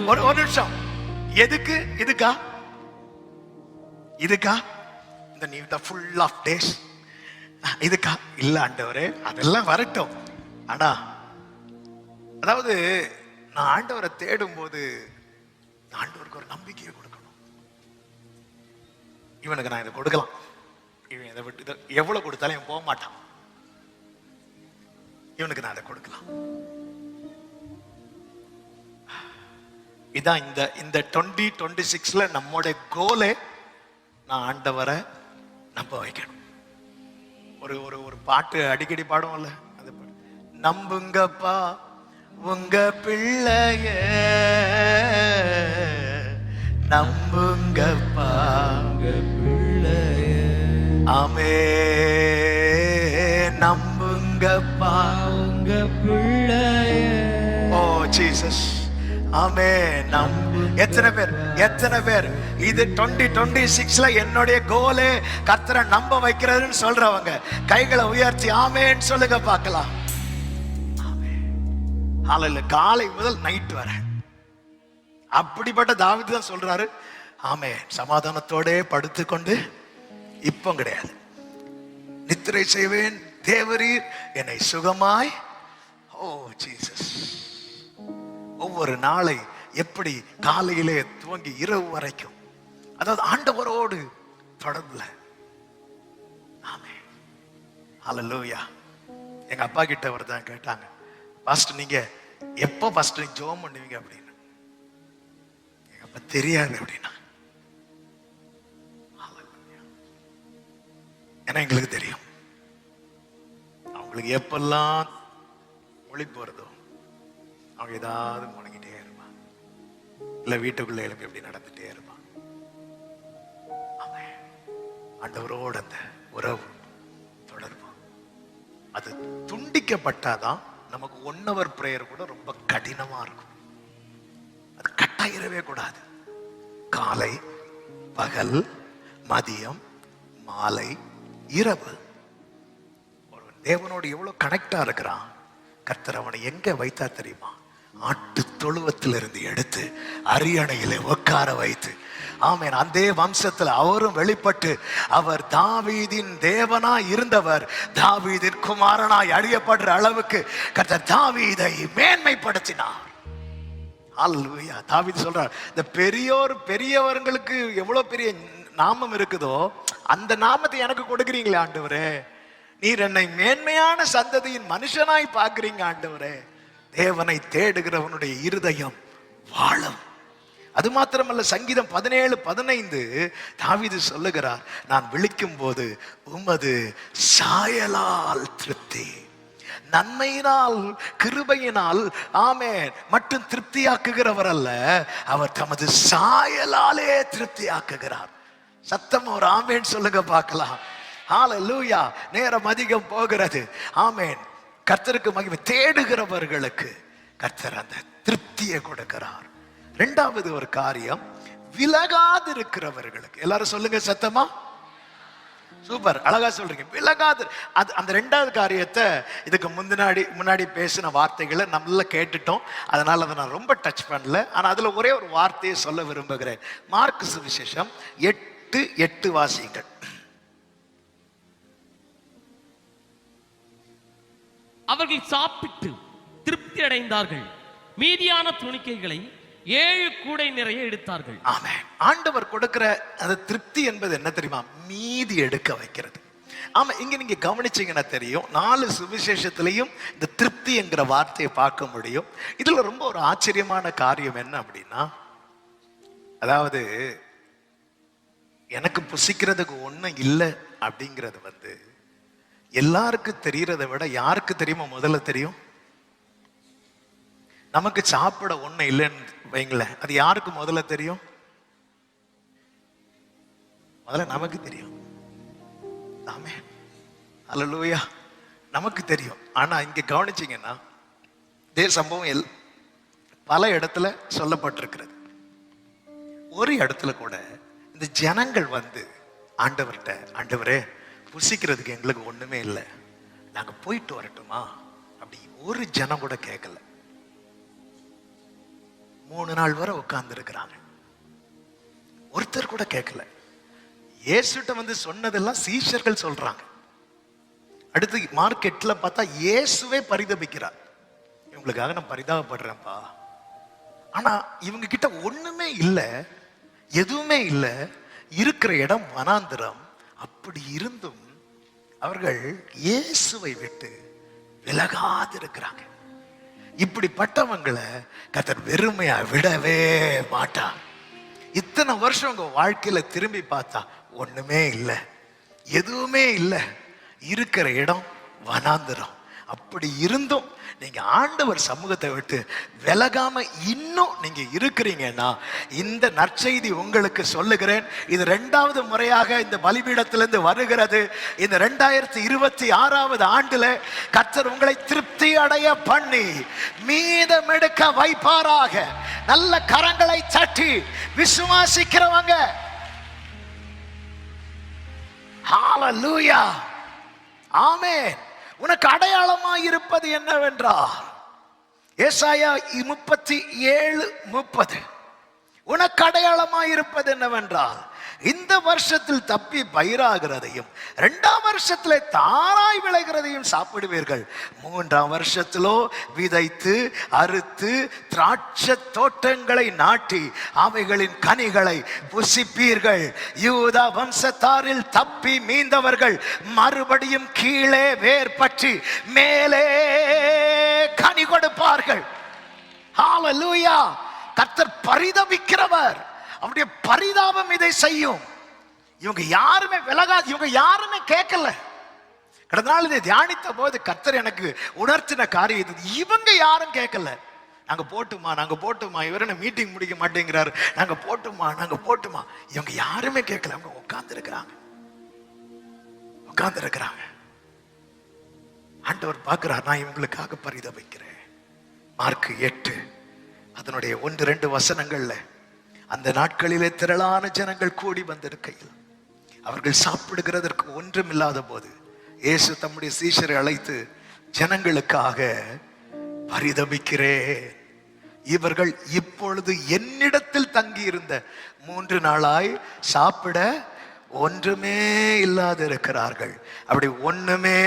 ஒரு நிமிஷம். எதுக்கு? இதுக்கா இந்த நீ ஃபுல் ஆஃப் டேஸ் இதுக்கா? இல்ல ஆண்டவரே, அதெல்லாம் வரட்டும். ஆனா அதாவது நான் ஆண்டவரை தேடும் போது ஆண்டவருக்கு ஒரு நம்பிக்கையை கொடுக்கணும். இவனுக்கு நான் இதை கொடுக்கலாம், இவன் இதை விட்டு எவ்வளவு கொடுத்தாலும் இவன் போக மாட்டான். இவனுக்கு நான் அதை கொடுக்கலாம். இதான் இந்த 2026 நம்மோட கோலே, நான் ஆண்டவரை நம்ப வைக்கணும். ஒரு பாட்டு அடிக்கடி பாடுவோம்ல, அந்த பாட்டு, நம்புங்கப்பா உங்க பிள்ளைய, நம்புங்கப்பா உங்க பிள்ளைய. ஆமே, நம்புங்கப்பா உங்க பிள்ளைய. ஓ ஜீசஸ். ஆமே. எத்தனை பேர் இது 2026 என்னுடைய கோலே கர்த்தரை நம்ப வைக்கிறதுன்னு சொல்றவங்க கைகளை உயர்த்தி ஆமேன்னு சொல்லுங்க பார்க்கலாம். காலை முதல் நைட் வர அப்படிப்பட்ட தாவீது தான் சொல்றாரு. ஆமே, சமாதானத்தோட படுத்துக்கொண்டு இப்போ கிடையாது, நித்திரை செய்வேன், தேவரீர் என்னை சுகமாய். ஓ ஜீசஸ். ஒவ்வொரு நாளை எப்படி காலையிலே துவங்கி இரவு வரைக்கும், அதாவது ஆண்டவரோடு தொடர்புல. ஆமென். ஹல்லேலூயா. எங்க அப்பா கிட்ட ஒரு தான் கேட்டாங்க, பாஸ்டர் நீங்க எப்போ பாஸ்டர் ஜெபம் பண்ணுவீங்க அப்படின்னு. எங்க அப்பா தெரியாது அப்படின்னா. ஏன்னா எங்களுக்கு தெரியும் அவங்களுக்கு எப்பெல்லாம் மொழி போறதோ அவங்க ஏதாவது முடங்கிட்டே இருப்பான், இல்ல வீட்டுக்குள்ள எழுப்பி எப்படி நடந்துட்டே இருப்பான். ஆண்டவரோடு அந்த உறவு தொடர்பு அது துண்டிக்கப்பட்டாதான் நமக்கு 1 hour பிரேயர் கூட ரொம்ப கடினமா இருக்கும். அது கட்டாயிரவே கூடாது. காலை, பகல், மதியம், மாலை, இரவு ஒருவன் தேவனோடு எவ்வளவு கனெக்டா இருக்கிறான். கர்த்தர் அவனை எங்க வைத்தா தெரியுமா? ஆட்டு தொழுவத்திலிருந்து எடுத்து அரியணையிலே உட்கார வைத்து. ஆமென். அந்த வம்சத்தில் அவரும் வெளிப்பட்டு அவர் தாவீதின் தேவனா இருந்தவர் தாவீதின் குமாரனாய் அறியப்படுற அளவுக்கு கர்த்தர் தாவீதை மேன்மைப்படுத்தினார். அல்லேலூயா. தாவீது சொல்றார், இந்த பெரியவர்களுக்கு எவ்வளவு பெரிய நாமம் இருக்குதோ அந்த நாமத்தை எனக்கு கொடுக்குறீங்களே ஆண்டவரே, நீர் என்னை மேன்மையான சந்ததியின் மனுஷனாய் பார்க்கிறீங்க ஆண்டவரே. தேவனை தேடுகிறவனுடைய இருதயம் வாழும். அது மாத்திரமல்ல, சங்கீதம் 17:15 தாவீது சொல்லுகிறார், நான் விழிக்கும் போது உமது சாயலால் திருப்தி. நன்மையினால் கிருபையினால் ஆமென் மட்டும் திருப்தியாக்குகிறவர் அல்ல, அவர் தமது சாயலாலே திருப்தியாக்குகிறார். சத்தம் ஒரு ஆமேன் சொல்லுங்க பார்க்கலாம். ஹல்லேலூயா. நேரம் அதிகம் போகிறது. ஆமேன். கர்த்தருக்கு மகிமை. தேடுகிறவர்களுக்கு கர்த்தர் அந்த திருப்தியை கொடுக்கிறார். 2வது ஒரு காரியம், விலகாது இருக்கிறவர்களுக்கு. எல்லாரும் சொல்லுங்க சத்தமா. சூப்பர், அழகா சொல்றீங்க. விலகாது. அது அந்த 2வது காரியத்தை இதுக்கு முன்னாடி பேசின வார்த்தைகளை நம்மள கேட்டுட்டோம், அதனால அதை நான் ரொம்ப டச் பண்ணல. ஆனா அதுல ஒரே ஒரு வார்த்தையை சொல்ல விரும்புகிறேன். மார்க்கு சுவிசேஷம் 8:8 வாசிங்கள். அவர்கள் சாப்பிட்டு திருப்தி அடைந்தார்கள். மீதியான துணிக்கைகளை 7 கூடை நிறைய எடுத்தார்கள். ஆமென். ஆண்டவர் கொடுக்கிற அந்த திருப்தி என்பது என்ன தெரியுமா? மீதி எடுக்க வைக்கிறது. ஆமா, இங்க நீங்க கவனிச்சீங்கன்னா தெரியும், 4 சுவிசேஷத்திலையும் இந்த திருப்தி என்கிற வார்த்தையை பார்க்க முடியும். இதுல ரொம்ப ஒரு ஆச்சரியமான காரியம் என்ன அப்படின்னா, அதாவது எனக்கு புசிக்கிறதுக்கு ஒண்ணும் இல்லை அப்படிங்கிறது வந்து எல்லாருக்கும் தெரியறதை விட யாருக்கு தெரியுமா முதல்ல தெரியும்? நமக்கு சாப்பிட ஒண்ணு இல்லைன்னு வைங்களேன், அது யாருக்கு முதல்ல தெரியும்? முதல்ல நமக்கு தெரியும். ஆமென். அல்லேலூயா. நமக்கு தெரியும். ஆனா இங்க கவனிச்சீங்கன்னா இதே சம்பவம் பல இடத்துல சொல்லப்பட்டிருக்கிறது. ஒரு இடத்துல கூட இந்த ஜனங்கள் வந்து ஆண்டவர்கிட்ட, ஆண்டவரே புசிக்கிறதுக்கு எங்களுக்கு ஒண்ணுமே இல்லை, நாங்க போயிட்டு வரட்டுமா அப்படி ஒரு ஜனம் கூட கேட்கல. 3 நாள் வரை உட்கார்ந்து இருக்கிறாங்க, ஒருத்தர் கூட கேட்கல. இயேசுட்ட வந்து சொன்னதெல்லாம் சீஷர்கள் சொல்றாங்க. அடுத்து மார்க்கெட்ல பார்த்தா இயேசுவே பரிதபிக்கிறார், இவங்களுக்காக நான் பரிதாபப்படுறேன்ப்பா. ஆனா இவங்க கிட்ட ஒண்ணுமே இல்லை, எதுவுமே இல்லை, இருக்கிற இடம் வனாந்திரம். அப்படி இருந்தும் அவர்கள் இயேசுவை விட்டு விலகாது இருக்கிறாங்க. இப்படிப்பட்டவங்களை கர்த்தர் வெறுமையா விடவே மாட்டார். இத்தனை வருஷம் உங்க வாழ்க்கையில திரும்பி பார்த்தா ஒண்ணுமே இல்லை, எதுவுமே இல்லை, இருக்கிற இடம் வனாந்திரம். அப்படி இருந்தும் நீங்க ஆண்டவர் சமூகத்தை விட்டு விலகாம இன்னும் நீங்க இருக்கிறீங்கன்னா இந்த நற்செய்தி உங்களுக்கு சொல்லுகிறேன். இது 2வது முறையாக இந்த பலிபீடத்திலிருந்து வருகிறது. இந்த 2026வது ஆண்டுல கர்த்தர் உங்களை திருப்தி அடைய பண்ணி மீதமெடுக்க வைப்பாராக. நல்ல கரங்களை தட்டி விசுவாசிக்கிறவங்க ஹல்லேலூயா, ஆமென். உனக்கு அடையாளமாய் இருப்பது என்னவென்றால் ஏசாயா 37:30 உனக்கு அடையாளமாய் இருப்பது என்னவென்றால் இந்த வருஷத்தில் தப்பி பயிராகிறதையும் 2ஆம் வருஷத்திலே தாராய் விளைகிறதையும் சாப்பிடுவீர்கள். 3ஆம் வருஷத்திலோ விதைத்து அறுத்து திராட்சை தோட்டங்களை நாட்டி அவைகளின் கனிகளை புசிப்பீர்கள். யூதா வம்சத்தாரில் தப்பி மீந்தவர்கள் மறுபடியும் கீழே வேர் பற்றி மேலே கனி கொடுப்பார்கள். ஹல்லேலூயா. கர்த்தர் பரிதபிக்கிறவர், அவருடைய பரிதாபம் இதை செய்யும். இவங்க யாருமே விலகாது, இவங்க யாருமே கேட்கல. கடந்த நாள் இதை தியானித்த போது கர்த்தர் எனக்கு உணர்த்தின காரியம், இவங்க யாரும் கேட்கல. நாங்க போட்டுமா, நாங்க போட்டுமா, இவர் என்ன மீட்டிங் முடிக்க மாட்டேங்கிறாரு, நாங்க போட்டுமா, நாங்க போட்டுமா. இவங்க யாருமே கேட்கல, அவங்க உட்கார்ந்து இருக்கிறாங்க. ஆண்டவர் பார்க்கிறார், நான் இவங்களுக்காக பரிதபிக்கிறேன். மார்க் 8 அதனுடைய 1-2 வசனங்கள்ல அந்த நாட்களிலே திரளான ஜனங்கள் கூடி வந்திருக்கையில் அவர்கள் சாப்பிடுகிறதற்கு ஒன்றும் இல்லாத போது இயேசு தம்முடைய சீஷரை அழைத்து, ஜனங்களுக்காக பரிதபிக்கிறேன், இவர்கள் இப்பொழுது என்னிடத்தில் தங்கியிருந்த 3 நாளாய் சாப்பிட ஒன்றுமே இல்லாது இருக்கிறார்கள். அப்படி ஒண்ணுமே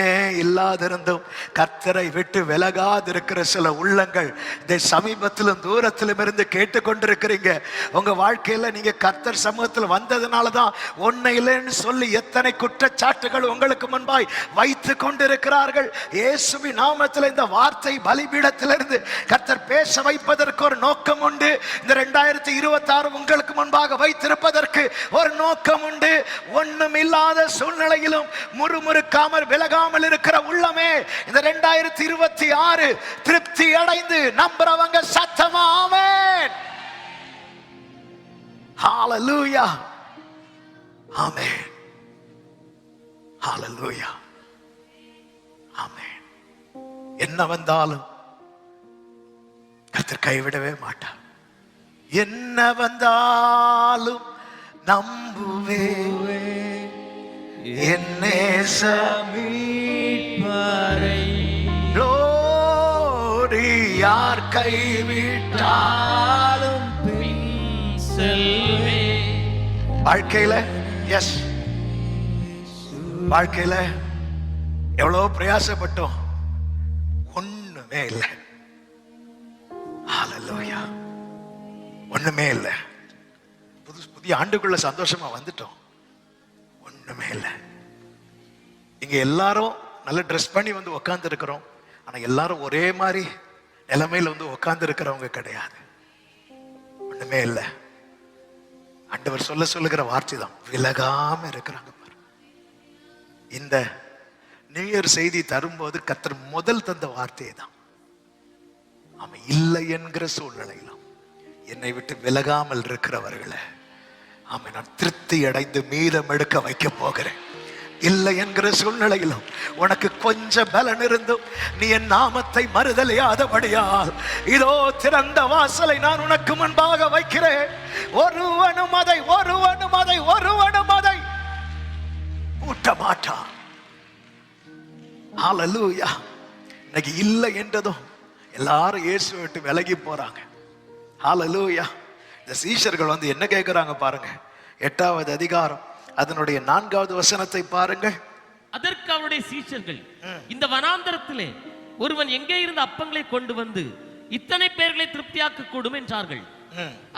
இல்லாதிருந்தும் கர்த்தரை விட்டு விலகாதிருக்கிற சில உள்ளங்கள் இந்த சமீபத்திலும் தூரத்திலும் இருந்து கேட்டுக்கொண்டிருக்கிறீங்க. உங்க வாழ்க்கையில நீங்க கர்த்தர் சமூகத்தில் வந்ததுனாலதான் ஒண்ணு இல்லைன்னு சொல்லி எத்தனை குற்றச்சாட்டுகள் உங்களுக்கு முன்பாய் வைத்து கொண்டிருக்கிறார்கள். இயேசுவின் நாமத்தில் இந்த வார்த்தை பலிபீடத்திலிருந்து கர்த்தர் பேச வைப்பதற்கு ஒரு நோக்கம் உண்டு. இந்த 2026 உங்களுக்கு முன்பாக வைத்திருப்பதற்கு ஒரு நோக்கம் உண்டு. ஒண்ணும் இல்லாத சூழ்நிலையிலும் முறுமுறுக்காமல் விலகாமல் இருக்கிற உள்ளமே, இந்த 2026 திருப்தி அடைந்து நம்புறவங்க சத்தமா ஆமென். ஹல்லேலூயா, ஆமென், ஹல்லேலூயா, ஆமென். என்ன வந்தாலும் கர்த்தர் கைவிடவே மாட்டார். என்ன வந்தாலும் நம்புவே என்னே மீட்பரை யார் கைவிட்டாலும் பின் செல்வே. வாழ்க்கையில எஸ், வாழ்க்கையில எவ்வளவு பிரயாசப்பட்டோம், ஒண்ணுமே இல்லை. ஹல்லேலூயா. ஒண்ணுமே இல்லை. புதிய ஆண்டுக்குள்ள சந்தோஷமா வந்துட்டோம். ஒண்ணுமே இல்லை. இங்க எல்லாரும் நல்ல ட்ரெஸ் பண்ணி வந்து உக்காந்து இருக்கிறோம். ஆனா எல்லாரும் ஒரே மாதிரி நிலைமையில வந்து உக்காந்து இருக்கிறவங்க கிடையாது. ஒண்ணுமே இல்லை. ஆண்டவர் சொல்லுகிற வார்த்தை தான், விலகாம இருக்கிறாங்க பாரு. இந்த நியூ இயர் செய்தி தரும்போது கர்த்தர் முதல் தந்த வார்த்தையை தான், அவன் இல்லை என்கிற சூழ்நிலையிலும் என்னை விட்டு விலகாமல் இருக்கிறவர்களை அவன் நான் திருப்தி அடைந்து மீதம் எடுக்க வைக்க போகிறேன். இல்லை என்கிற சூழ்நிலையிலும் உனக்கு கொஞ்சம் பலன் இருந்தும் நீ என் நாமத்தை மறுதலியாதபடியால் இதோ திறந்த வாசலை நான் உனக்கு முன்பாக வைக்கிறேன். ஒருவனும் அதை பூட்ட மாட்டான். ஹல்லேலூயா. இன்னைக்கு இல்லை என்றதும் எல்லாரும் இயேசு விட்டு விலகி போறாங்க. ஹல்லேலூயா. இந்த சீஷர்கள் வந்து என்ன கேட்கிறாங்க பாருங்க. 8வது அதிகாரம் அதனுடைய 4வது வசனத்தை பாருங்கள். அதற்கு அவருடைய சீஷர்கள், இந்த வனாந்தரத்திலே ஒருவன் எங்கே இருந்த அப்பங்களை கொண்டு வந்து இத்தனை பேர்களை திருப்தியாக்க கூடும் என்றார்கள்.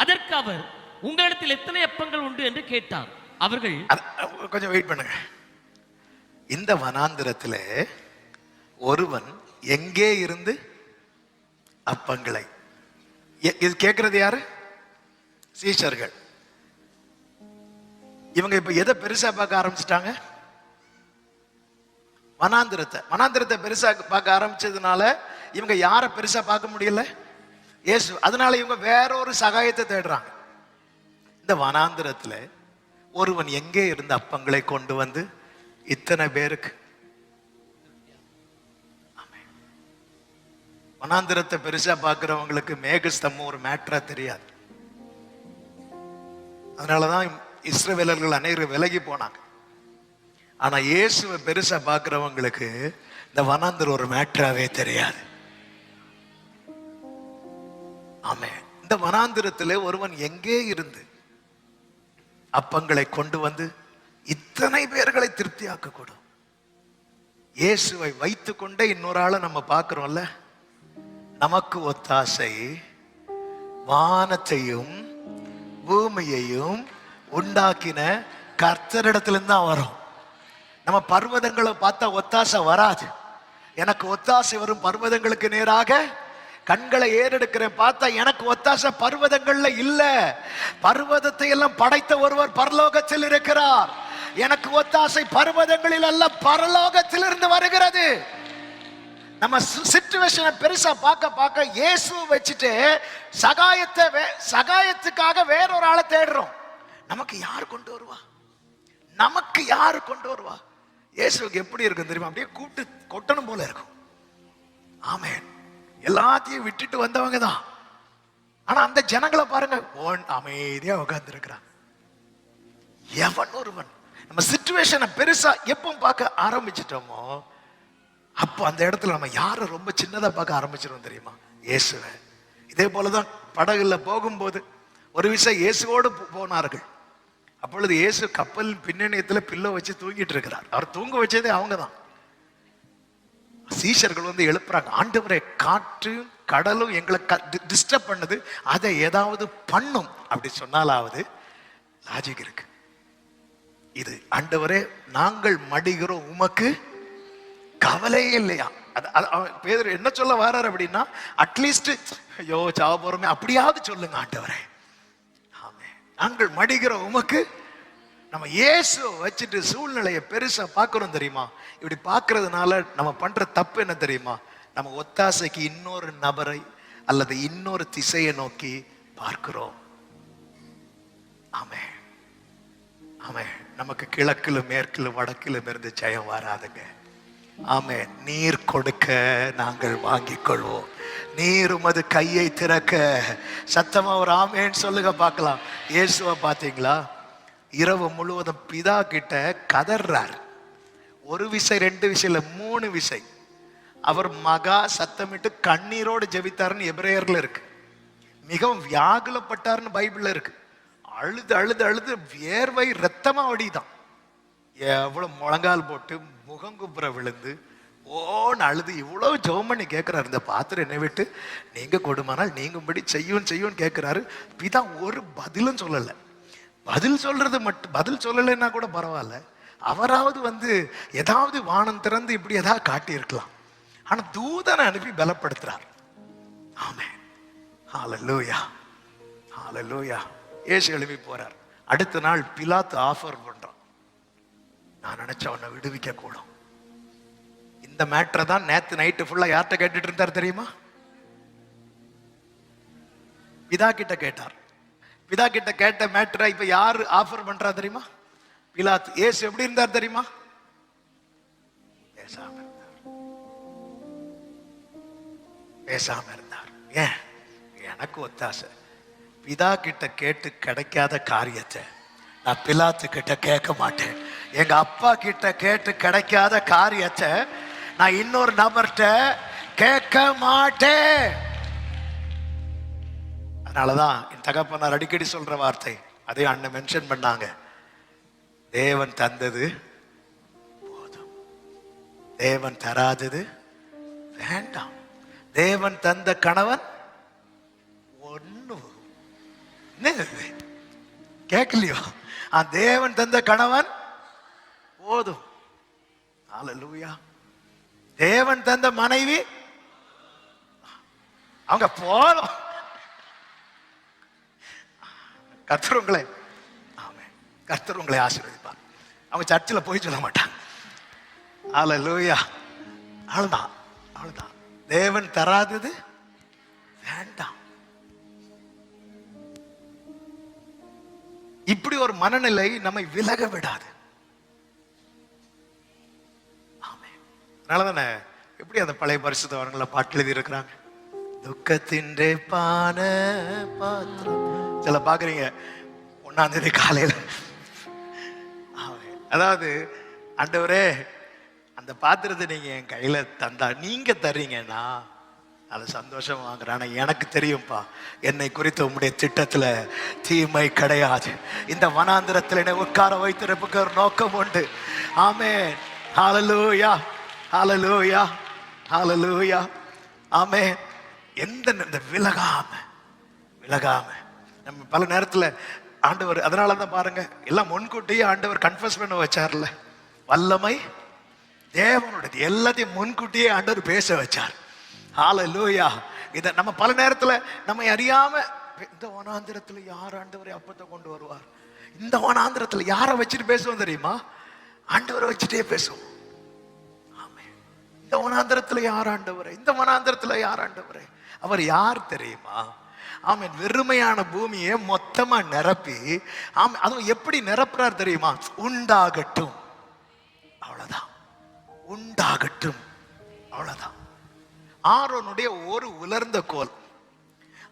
அதற்கு அவர், உங்களிடத்தில் எத்தனை அப்பங்கள் உண்டு என்று கேட்டார். அவர்கள், கொஞ்சம் வெயிட் பண்ணுங்க. இந்த வனாந்தரத்திலே ஒருவன் எங்கே இருந்து அப்பங்களை, இது கேட்கிறது யாரு? சீஷர்கள். இவங்க இப்ப எதை பெருசா பார்க்க ஆரம்பிச்சிட்டாங்க? வனாந்திரத்தை பெருசா பார்க்க ஆரம்பிச்சதுனால இவங்க யாரை பெருசா பார்க்க முடியல? இயேசு. அதனால இவங்க வேற ஒரு சகாயத்தை தேடுறாங்க. இந்த வனாந்திரத்துல ஒருவன் எங்கே இருந்த அப்பங்களை கொண்டு வந்து இத்தனை பேருக்கு. வனாந்திரத்தை பெருசா பார்க்கிறவங்களுக்கு மேகஸ்தம்பம் ஒரு மேட்டரா தெரியாது. அதனாலதான் இஸ்ரவேலர்கள் அநேகர் விலகி போனாங்க. ஆனா இயேசுவை பெருசா பார்க்கிறவங்களுக்கு இந்த வனாந்திரம் ஒரு மேட்டராவே தெரியாது. ஆமே. இந்த வனாந்திரத்திலே ஒருவன் எங்கே இருந்து அப்பங்களை கொண்டு வந்து இத்தனை பேர்களை திருப்தியாக்க கூடும். இயேசுவை வைத்து கொண்டே இன்னொரு ஆளை நம்ம பார்க்கிறோம்ல. நமக்கு ஒத்தாசை வானத்தையும் பூமியையும் உண்டாக்கின கர்த்தரிடத்திலிருந்து தான் வரும். நம்ம பர்வதங்களை பார்த்தா ஒத்தாசை வராது. எனக்கு ஒத்தாசை வரும் பர்வதங்களுக்கு நேராக கண்களை ஏறெடுக்கிறேன். பார்த்தா எனக்கு ஒத்தாசை பர்வதங்கள்ல இல்ல. பர்வதத்தை எல்லாம் படைத்த ஒருவர் பரலோகத்தில் இருக்கிறார். எனக்கு ஒத்தாசை பர்வதங்களில் அல்ல, பரலோகத்தில் இருந்து வருகிறது. நம்ம சிச்சுவேஷனை பெருசா பார்க்க இயேசுவை வச்சுட்டு சகாயத்துக்காக வேறொரு ஆளை தேடுறோம். நமக்கு யார் கொண்டு வருவா? இயேசுக்கு எப்படி இருக்கும் தெரியுமா? அப்படியே கூப்பிட்டு கொட்டணும் போல இருக்கும். ஆமென். எல்லாத்தையும் விட்டுட்டு வந்தவங்க தான். ஆனா அந்த ஜனங்களை பாருங்க, அமைதியா உட்கார்ந்து இருக்கிறான். எவன் ஒருவன் நம்ம சிச்சுவேஷனை பெருசா எப்ப பார்க்க ஆரம்பிச்சிட்டோமோ அப்போ அந்த இடத்துல நம்ம யாரை ரொம்ப சின்னதா பார்க்க ஆரம்பிச்சிடும் தெரியுமா? இயேசுவை. இதே போலதான் படகுல போகும்போது ஒரு விஷயம் இயேசுவோடு போனார்கள். அப்பொழுது இயேசு கப்பல் பின்னணியத்துல பில்லோ வச்சு தூங்கிட்டு இருக்கிறார். அவர் தூங்க வச்சதே அவங்க தான். சீஷர்கள் வந்து எழுப்புறாங்க, ஆண்டவரே காற்று கடலும் எங்களை டிஸ்டர்ப் பண்ணுது, அதை ஏதாவது பண்ணும் அப்படி சொன்னாலாவது லாஜிக் இருக்கு. இது ஆண்டவரே நாங்கள் மடிகிறோம், உமக்கு கவலையே இல்லையா? பேதுரு என்ன சொல்ல வராரு அப்படின்னா, அட்லீஸ்ட் ஐயோ சாவ போறோமே அப்படியாவது சொல்லுங்க ஆண்டவரே. நாங்கள் மடிகிற உமக்கு. நம்ம இயேசு வச்சுட்டு சூழ்நிலையை பெருசா பார்க்கிறோம் தெரியுமா? இப்படி பார்க்கறதுனால நம்ம பண்ற தப்பு என்ன தெரியுமா? நம்ம ஒத்தாசைக்கு இன்னொரு நபரை அல்லது இன்னொரு திசையை நோக்கி பார்க்கிறோம். ஆமே ஆமே. நமக்கு கிழக்கிலும் மேற்கிலும் வடக்கிலும் இருந்து ஜெயம் வராதுங்க. ஆமே. நீர் கொடுக்க நாங்கள் வாங்கிக் கொள்வோம். நீர் உமது கையை திறக்க. சத்தமா ஒரு ஆமேன்னு சொல்லுங்க பார்க்கலாம். இயேசுவை பார்த்தீங்களா? இரவு முழுவதும் பிதா கிட்ட கதறார். ஒரு விசை, 2 விசை இல்ல, 3 விசை. அவர் மகா சத்தமிட்டு கண்ணீரோடு ஜெபித்தாருன்னு எபிரேயர்ல இருக்கு. மிகவும் வியாகுலப்பட்டாருன்னு பைபிள்ல இருக்கு. அழுது அழுது அழுது வியர்வை ரத்தமா வடிதான். எவ்வளவு முழங்கால் போட்டு முகங்குப்புற விழுந்து ஓன்னு அழுது இவ்வளவு ஜெபம் பண்ணி கேட்கிறாரு, இந்த பாத்திரம் என்னை விட்டு நீங்க கொடுமானால் நீங்கும்படி செய்யும் கேட்கிறாரு. பிதா ஒரு பதிலும் சொல்லல. பதில் சொல்றது மட்டும், பதில் சொல்லலைன்னா கூட பரவாயில்ல, அவராவது வந்து ஏதாவது வானம் திறந்து இப்படி ஏதாவது காட்டி இருக்கலாம். ஆனா தூதனை அனுப்பி பலப்படுத்துறார். ஆமென், ஹல்லேலூயா, ஹல்லேலூயா. இயேசு எழுப்பி போறார். அடுத்த நாள் பிலாத்து ஆஃபர் பண்றான், நான் நினைச்ச அவனை விடுவிக்க கூடும். இந்த மேட்டரை தான் நேத்து நைட்டு ஃபுல்லா யார்கிட்ட கேட்டுட்டு இருந்தார் தெரியுமா? பிதா கிட்ட கேட்டார். பிதா கிட்ட கேட்ட மேட்டரை இப்ப யாரு ஆஃபர் பண்றா தெரியுமா? பிலாத்து. இயேசு எப்படி இருந்தார் தெரியுமா? பேசாம இருந்தார், பேசாம இருந்தார். ஏன்? எனக்கு ஒத்தாசை. பிதா கிட்ட கேட்டு கிடைக்காத காரியத்தை நான் பிலாத்து கிட்ட கேட்க மாட்டேன். எங்க அப்பா கிட்ட கேட்டு கிடைக்காத காரியத்தை நான் இன்னொரு நபர்கிட்ட கேட்க மாட்டேன். அதனாலதான் என் தகப்பனார் அடிக்கடி சொல்ற வார்த்தை, அதே அண்ணன் மென்ஷன் பண்ணாங்க, தேவன் தந்தது போதும், தேவன் தராதது வேண்டாம். தேவன் தந்த கணவன் ஒண்ணு கேட்கலையோ, தேவன் தந்த கணவன் போதும். ஹல்லேலூயா. தேவன் தந்த மனைவி அவங்க போதும். கர்த்தர் உங்களை, ஆமென், கர்த்தர் உங்களை ஆசீர்வதிப்பார். அவங்க சர்ச்சில் போய் சொல்ல மாட்டாங்க. ஹல்லேலூயா. அவ்வளவுதான், அவ்வளவுதான். தேவன் தராதது வேண்டாம். இப்படி ஒரு மனநிலை நம்மை விலக விடாது. அதனாலதானே எப்படி அந்த பழைய பரிசுத்தவான்கள பாட்டு எழுதி இருக்கிறாங்க, துக்கத்தின் பான பாத்திரம். சில பாக்குறீங்க 1ஆம் தேதி காலையில, அதாவது ஆண்டவரே அந்த பாத்திரத்தை நீங்க என் கையில தந்தா, நீங்க தர்றீங்கன்னா அது சந்தோஷம் வாங்குறேன். ஆனா எனக்கு தெரியும்பா, என்னை குறித்த உம்முடைய திட்டத்துல தீமை கிடையாது. இந்த வனாந்திரத்தில் என்னை உட்கார வைத்திருப்புக்கு ஒரு நோக்கம் உண்டு. ஆமென், ஹல்லேலூயா, ஹல்லேலூயா, ஹல்லேலூயா. ஆமென். இந்த விலகாம நம்ம பல நேரத்துல ஆண்டவர், அதனாலதான் பாருங்க எல்லாம் முன்கூட்டியே ஆண்டவர் கன்ஃபஸ் பண்ண வச்சார்ல. வல்லமை தேவனுடைய, எல்லாத்தையும் முன்கூட்டியே ஆண்டவர் பேச வச்சார். ஹல்லேலூயா. இத நம்ம பல நேரத்துல நம்ம அறியாம, இந்த வனாந்திரத்துல யார் ஆண்டவரை அப்பத்தை கொண்டு வருவார், இந்த வனாந்திரத்துல யாரை வச்சுட்டு பேசுவோம் தெரியுமா? ஆண்டவரை வச்சுட்டே பேசுவோம். இந்த வனாந்திரத்துல யார் ஆண்டவரே, இந்த வனாந்திரத்துல யார் ஆண்டவரே? அவர் யார் தெரியுமா? ஆமென். வெறுமையான பூமியை மொத்தமா நிரப்பி, அதுவும் எப்படி நிரப்புறார் தெரியுமா? உண்டாகட்டும், அவ்வளவுதான், உண்டாகட்டும், அவ்வளவுதான். ஆரோனுடைய ஒரு உலர்ந்த கோல்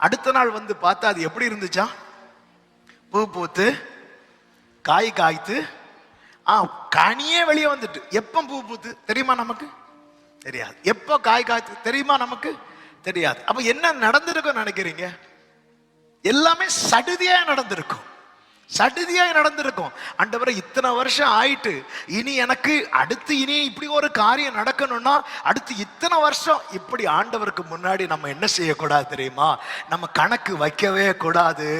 அடுத்த நாள் வந்து பார்த்தா அது எப்படி இருந்துச்சா? பூ பூத்து காய் காய்த்து கனியே வெளியே வந்துட்டு. எப்ப பூ பூத்து தெரியுமா நமக்கு? தெரியாது. எப்போ காய் காய்த்து தெரியுமா நமக்கு? தெரியாது. அப்ப என்ன நடந்திருக்கும் நினைக்கிறீங்க? எல்லாமே சடுதியா நடந்திருக்கும், சடுதியாய் நடந்திருக்கும். ஆண்டவரே இத்தனை வருஷம் ஆயிட்டு, இனி எனக்கு அடுத்து இனி இப்படி ஒரு காரியம் நடக்கணும்னா அடுத்து இத்தனை வருஷம் இப்படி. ஆண்டவருக்கு முன்னாடி நம்ம என்ன செய்யக்கூடாது தெரியுமா? நம்ம கணக்கு வைக்கவே கூடாது.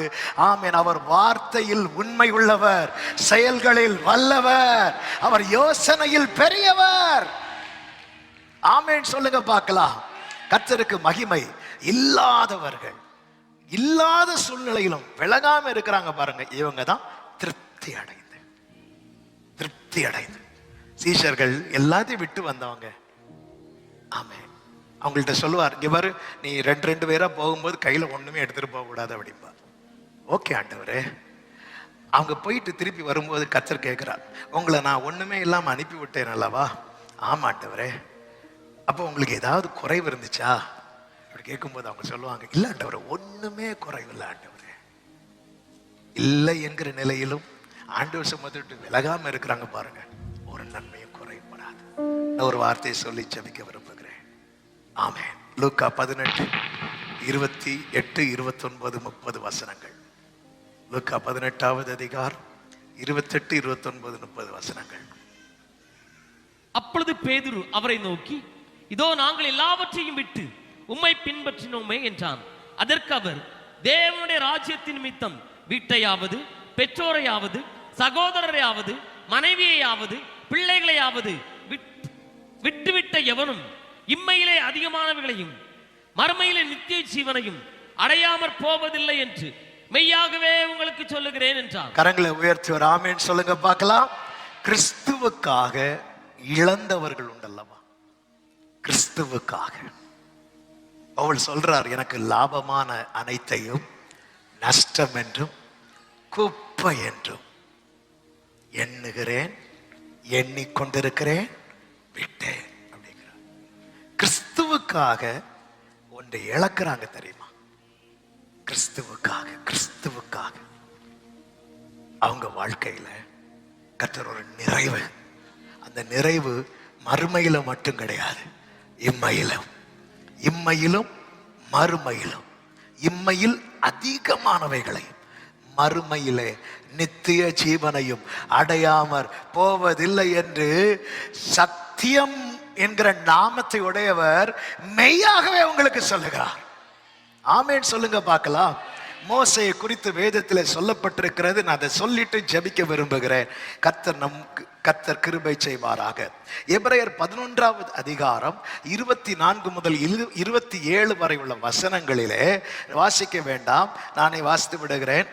ஆமென். அவர் வார்த்தையில் உண்மை உள்ளவர், செயல்களில் வல்லவர், அவர் யோசனையில் பெரியவர். ஆமென் சொல்லுங்க பார்க்கலாம். கர்த்தருக்கு மகிமை. இல்லாதவர்கள் இல்லாத சூழ்நிலையிலும் விலகாம இருக்கிறாங்க பாருங்க, இவங்க தான் திருப்தி அடைந்து, திருப்தி அடைந்து. சீஷர்கள் எல்லாத்தையும் விட்டு வந்தவங்க. ஆமென். அவங்கள்ட்ட சொல்லுவார், இங்க பாரு, நீ ரெண்டு பேரா போகும்போது கையில ஒண்ணுமே எடுத்துட்டு போக கூடாது அப்படின்பா. ஓகே ஆண்டவரே. அவங்க போயிட்டு திருப்பி வரும்போது கர்த்தர் கேட்கிறார், உங்களை நான் ஒண்ணுமே இல்லாம அனுப்பி விட்டேன் அல்லவா? ஆமா ஆண்டவரே. அப்போ உங்களுக்கு ஏதாவது குறைவு இருந்துச்சா அப்படி கேட்கும்போது அவங்க சொல்லுவாங்க, இல்ல ஆண்டவரே, ஒண்ணுமே குறைவில்லை ஆண்டவரே. இல்லை என்கிற நிலையிலும் ஆண்டவர் சுமந்துட்டு விலகாம இருக்கிறாங்க பாருங்க, ஒரு நன்மையும் குறைபடாது. ஒரு வார்த்தையை சொல்லி ஜெபிக்க விரும்புகிறேன். ஆமென். லூக்கா 18, 28, 29, 30 வசனங்கள். லூக்கா 18வது அதிகாரம் 28, 29, 30 வசனங்கள். அப்பொழுது பேதுரு அவரை நோக்கி, இதோ நாங்கள் எல்லாவற்றையும் விட்டு உம்மை பின்பற்றினோமே என்றான். அதற்கு அவர், தேவனுடைய ராஜ்யத்தின் நிமித்தம் வீட்டையாவது பெற்றோரையாவது சகோதரரையாவது மனைவியையாவது பிள்ளைகளையாவது விட்டுவிட்ட எவனும் இம்மையிலே அதிகமானவர்களையும் மறுமையிலே நித்திய ஜீவனையும் அடையாமற் போவதில்லை என்று மெய்யாகவே உங்களுக்கு சொல்லுகிறேன் என்றார். கரங்களை உயர்த்தி ஒரு ஆமென் சொல்லுங்க பார்க்கலாம். கிறிஸ்துவுக்காக இழந்தவர்கள் உண்டல்லவா? கிறிஸ்துவுக்காக அவள் சொல்றார், எனக்கு லாபமான அனைத்தையும் நஷ்டம் என்றும் குப்பை என்றும் எண்ணுகிறேன், எண்ணிக்கொண்டிருக்கிறேன், விட்டேன் அப்படிங்கிறார். கிறிஸ்துவுக்காக ஒன்றை இழக்கிறாங்க தெரியுமா? கிறிஸ்துவுக்காக அவங்க வாழ்க்கையில கர்த்தர் ஒரு நிறைவு, அந்த நிறைவு மறுமையில மட்டும் கிடையாது, இம்மையிலும் மறுமையிலும். இம்மையில் அதிகமானவைகளையும் மறுமையிலே நித்திய ஜீவனையும் அடையாமற் போவதில்லை என்று சத்தியம் என்கிற நாமத்தை உடையவர் மெய்யாகவே உங்களுக்கு சொல்லுகிறார். ஆமென் சொல்லுங்க பார்க்கலாம். மோசேயை குறித்து வேதத்தில் சொல்லப்பட்டிருக்கிறது. நான் அதை சொல்லிட்டு ஜெபிக்க விரும்புகிறேன். கர்த்தர் கிருபை செய்வாராக. எபிரேயர் 11வது அதிகாரம் 24 முதல் 27 வரை உள்ள வசனங்களிலே வாசிக்க வேண்டாம், நானே வாசித்து விடுகிறேன்.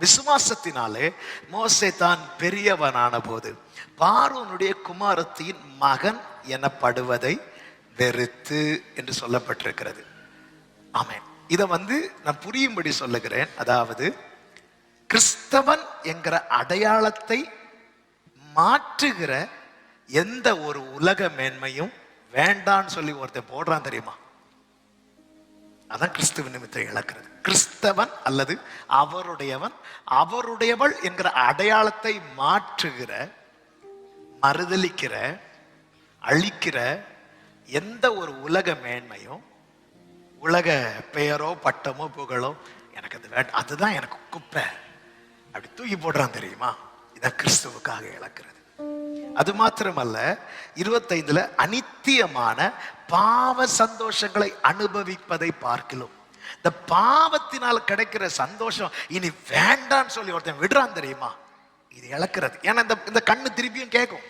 விசுவாசத்தினாலே மோசே தான் பெரியவனான போது பார்வோனுடைய குமாரத்தின் மகன் எனப்படுவதை வெறுத்து என்று சொல்லப்பட்டிருக்கிறது. ஆமென். இதை நான் புரியும்படி சொல்லுகிறேன். அதாவது கிறிஸ்தவன் என்கிற அடையாளத்தை மாற்றுகிற எந்த ஒரு உலக மேன்மையும் வேண்டான்னு சொல்லி ஒருத்தர் போடுறான் தெரியுமா? அதான் கிறிஸ்துவ நிமித்தம் இழக்கிறது. கிறிஸ்தவன் அல்லது அவருடையவன் அவருடையவள் என்கிற அடையாளத்தை மாற்றுகிற, மறுதலிக்கிற, அழிக்கிற எந்த ஒரு உலக மேன்மையும், உலக பெயரோ பட்டமோ புகழோ எனக்கு அது வேண்டாம், அதுதான் எனக்கு குப்பை அப்படி தூக்கி போடுறான் தெரியுமா? இதான் கிறிஸ்துவுக்காக இழக்கிறது. அது மாத்திரமல்ல, 25 அனித்தியமான பாவ சந்தோஷங்களை அனுபவிப்பதை பார்க்கலாம். இந்த பாவத்தினால் கிடைக்கிற சந்தோஷம் இனி வேண்டான்னு சொல்லி ஒருத்தன் விடுறான் தெரியுமா? இது இழக்கிறது. ஏன்னா இந்த கண்ணு திருப்பியும் கேட்கும்,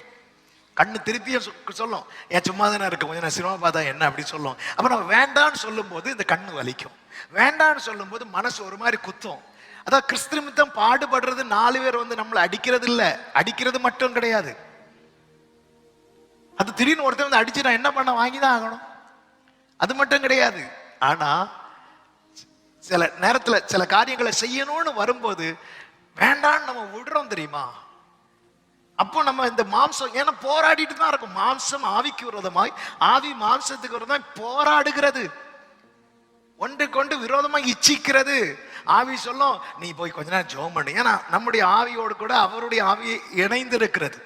கண்ணு திருப்பியும் சொல்லும், ஏன் சும்மா தானே இருக்கும், கொஞ்சம் நான் சினிமா பார்த்தா என்ன அப்படி சொல்லும். அப்ப நம்ம வேண்டான்னு சொல்லும் போது இந்த கண்ணு வலிக்கும், வேண்டான்னு சொல்லும் போது மனசு ஒரு மாதிரி குத்தும். அதான் கிறிஸ்து நிமித்தம் பாடுபடுறது 4 பேர் நம்மளை அடிக்கிறது இல்ல, அடிக்கிறது மட்டும் கிடையாது. அது திடீர்னு ஒருத்தர் அடிச்சு நான் என்ன பண்ண வாங்கிதான் ஆகணும், அது மட்டும் கிடையாது. ஆனா சில நேரத்துல சில காரியங்களை செய்யணும்னு வரும்போது வேண்டான்னு நம்ம விடுறோம் தெரியுமா? அப்போ நம்ம இந்த மாம்சம், ஏன்னா போராடிட்டு தான் இருக்கும். மாம்சம் ஆவிக்கு விரோதமாய், ஆவி மாம்சத்துக்கு விரோதமாய் போராடுகிறது, ஒன்றுக்கொண்டு விரோதமாய் இச்சிக்கிறது. ஆவி சொல்லும், நீ போய் கொஞ்ச நேரம் ஜெபம் பண்ணு. ஏன்னா நம்முடைய ஆவியோடு கூட அவருடைய ஆவியை இணைந்து இருக்கிறது.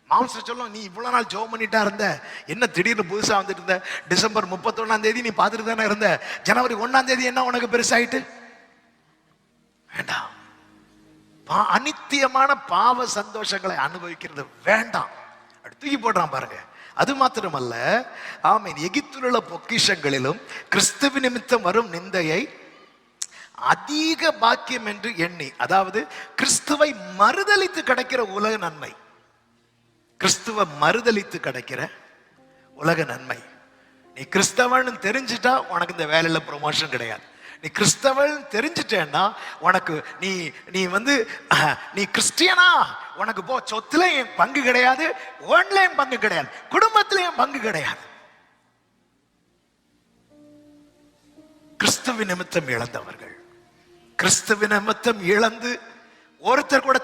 மாம்சம் சொல்லும், நீ இவ்வளவு நாள் ஜெபம் பண்ணிட்டா இருந்த, என்ன திடீர்னு புதுசா வந்துட்டு இருந்த, டிசம்பர் 31ஆம் தேதி நீ பார்த்துட்டு தானே இருந்த, ஜனவரி 1ஆம் தேதி என்ன உனக்கு பெருசாயிட்டு? வேண்டாம். அனித்தியமான பாவ சந்தோஷங்களை அனுபவிக்கிறது வேண்டாம், தூக்கி போடுறான் பாருங்க. அது மாத்திரமல்ல, ஆமென், எகிப்தில் உள்ள பொக்கிஷங்களிலும் கிறிஸ்துவ நிமித்தம் வரும் நிந்தையை அதிக பாக்கியம் என்று எண்ணி, அதாவது கிறிஸ்துவை மறுதலித்து கிடைக்கிற உலக நன்மை, கிறிஸ்துவ மறுதலித்து கிடைக்கிற உலக நன்மை. நீ கிறிஸ்தவன் தெரிஞ்சுட்டா உனக்கு இந்த வேலையில ப்ரொமோஷன் கிடையாது. நீ கிறிஸ்தவன் தெரிஞ்சுட்டேன்னா உனக்கு நீ நீ கிறிஸ்டியனா, உனக்கு போ சொத்துல என் பங்கு கிடையாது, ஒன்லையும் பங்கு கிடையாது, குடும்பத்திலையும் பங்கு கிடையாது. கிறிஸ்துவ நிமித்தம் இழந்தவர்கள், கிறிஸ்துவ நிமித்தம் இழந்து ஒருத்தர் கூட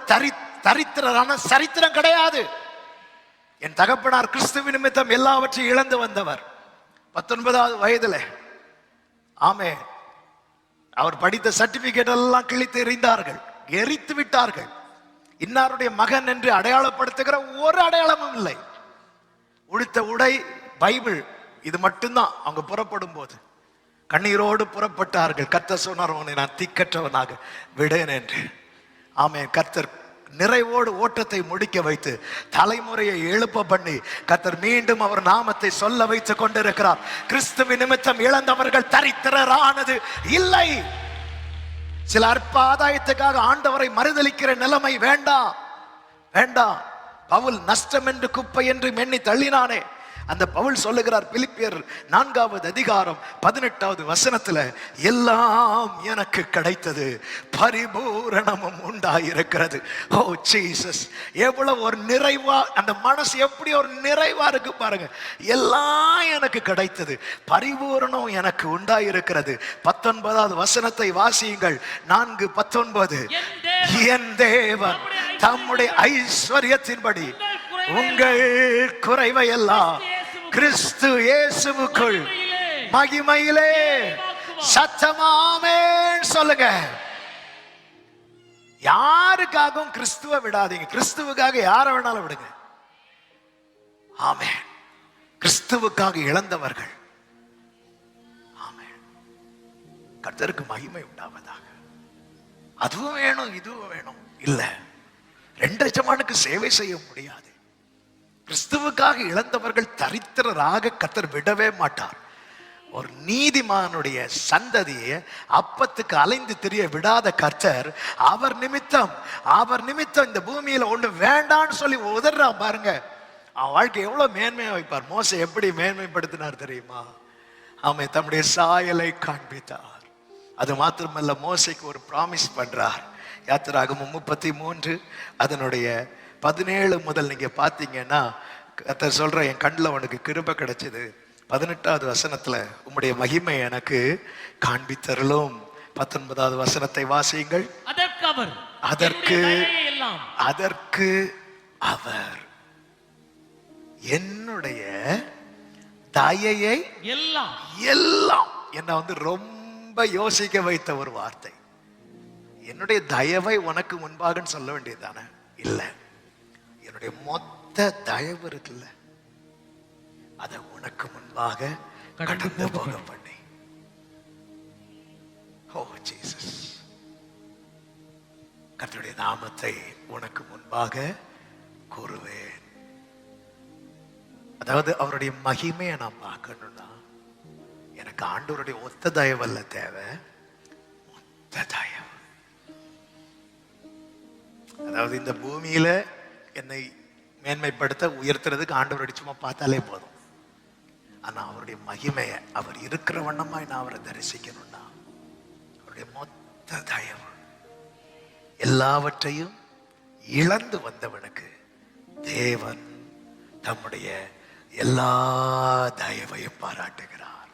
தரித்திரரான சரித்திரம் கிடையாது. என் தகப்பனார் கிறிஸ்துவ நிமித்தம் எல்லாவற்றையும் இழந்து வந்தவர். 19வது வயதுல, ஆமே, அவர் படித்த சர்டிபிகேட் எல்லாம் கிழித்து எறிந்தார்கள், எரித்து விட்டார்கள். இன்னாருடைய மகன் என்று அடையாளப்படுத்துகிற ஒரு அடையாளமும் இல்லை. உடுத்த உடை பைபிள், இது மட்டும்தான். அவங்க புறப்படும் போது கண்ணீரோடு புறப்பட்டார்கள். கர்த்தர் சொன்னார், உன்னை நான் திக்கற்றவனாக விடேன் என்று. ஆமே, கர்த்தர் நிறைவோடு ஓட்டத்தை முடிக்க வைத்து தலைமுறையை எழுப்ப பண்ணி கர்த்தர் மீண்டும் அவர் நாமத்தை சொல்ல வைத்துக் கொண்டிருக்கிறார். கிறிஸ்துவின் நிமித்தம் இழந்தவர்கள் தரித்திரரானது இல்லை. சில அற்ப ஆதாயத்துக்காக ஆண்டவரை மறுதலிக்கிற நிலைமை வேண்டாம், வேண்டாம். பவுல் நஷ்டம் என்று குப்பை என்று எண்ணி தள்ளினானே, அந்த பவுல் சொல்லுகிறார் பிலிப்பியர் 4வது அதிகாரம் 18வது வசனத்துல, எல்லாம் எனக்கு கிடைத்தது, பரிபூரணமும் உண்டாயிருக்கிறது. ஓ ஜீசஸ், எவ்வளவு ஒரு நிறைவா அந்த மனசு எப்படி ஒரு நிறைவா இருக்கு பாருங்க. எல்லாம் எனக்கு கிடைத்தது, பரிபூரணம் எனக்கு உண்டாயிருக்கிறது. 19வது வசனத்தை வாசியுங்கள். 4:19, என் தேவன் தம்முடைய ஐஸ்வர்யத்தின்படி உங்கள் குறைவை எல்லாம் கிறிஸ்து இயேசுவுக்குள் மகிமையிலே சத்தமாமென் சொல்லுங்க. யாருக்காகவும் கிறிஸ்துவ விடாதீங்க, கிறிஸ்துவுக்காக யாரை வேணாலும் விடுங்க. ஆமென். கிறிஸ்துவுக்காக இழந்தவர்கள், ஆமென். கர்த்தருக்கு மகிமை உண்டாவதாக. அதுவும் வேணும் இதுவும் வேணும் இல்ல, 2 எஜமானுக்கு சேவை செய்ய முடியாது. கிறிஸ்துவுக்காக இழந்தவர்கள் தரித்திரராக கர்த்தர் விடவே மாட்டார். ஒரு நீதிமானுடைய சந்ததியை அப்பத்துக்கு அலைந்து திரிய விடாத கர்த்தர் அவர் நிமித்தம் இந்த பூமியில ஒண்ணு வேண்டான்னு சொல்லி உதறா பாருங்க. அவன் வாழ்க்கை எவ்வளவு மேன்மையா வைப்பார். மோசே எப்படி மேன்மைப்படுத்தினார் தெரியுமா? அவன் தம்முடைய சாயலை காண்பித்தார். அது மாத்திரமல்ல, மோசைக்கு ஒரு ப்ராமிஸ் பண்றார். யாத்திராகமம் 33 அதனுடைய 17 முதல் நீங்க பாத்தீங்கன்னா கர்த்தர் சொல்ற, என் கண்ணில் உனக்கு கிருபை கிடைச்சது. 18வது வசனத்துல, உம்முடைய மகிமை எனக்கு காண்பித்தருளும். 19வது வசனத்தை வாசியுங்கள். அதற்கு அவர் என்னுடைய தயையை எல்லாம் என்ன ரொம்ப யோசிக்க வைத்த ஒரு வார்த்தை. என்னுடைய தயவை உனக்கு முன்பாக சொல்ல வேண்டியதுதானே? இல்ல, என்னுடைய மொத்த தயவு இருக்குல்ல, அதை உனக்கு முன்பாக கடந்து போக பண்ணி. ஓ ஜீசஸ், கர்த்தருடைய நாமத்தை உனக்கு முன்பாக கூறுவேன். அதாவது அவருடைய மகிமையை நான் பார்க்கணும்னா எனக்கு ஆண்டவருடைய ஒத்த தயவல்ல தேவை, மொத்த தயவு. அதாவது இந்த பூமியில என்னை மேன்மைப்படுத்த உயர்த்துறதுக்கு ஆண்டவர் சும்மா பார்த்தாலே போதும். ஆனா அவருடைய மகிமையை, அவர் இருக்கிற வண்ணமாய் நான் அவரை தரிசிக்கணும்னா அவருடைய மொத்த தயவு. எல்லாவற்றையும் இழந்து வந்தவனுக்கு தேவன் தம்முடைய எல்லா தயவையும் பாராட்டுகிறார்.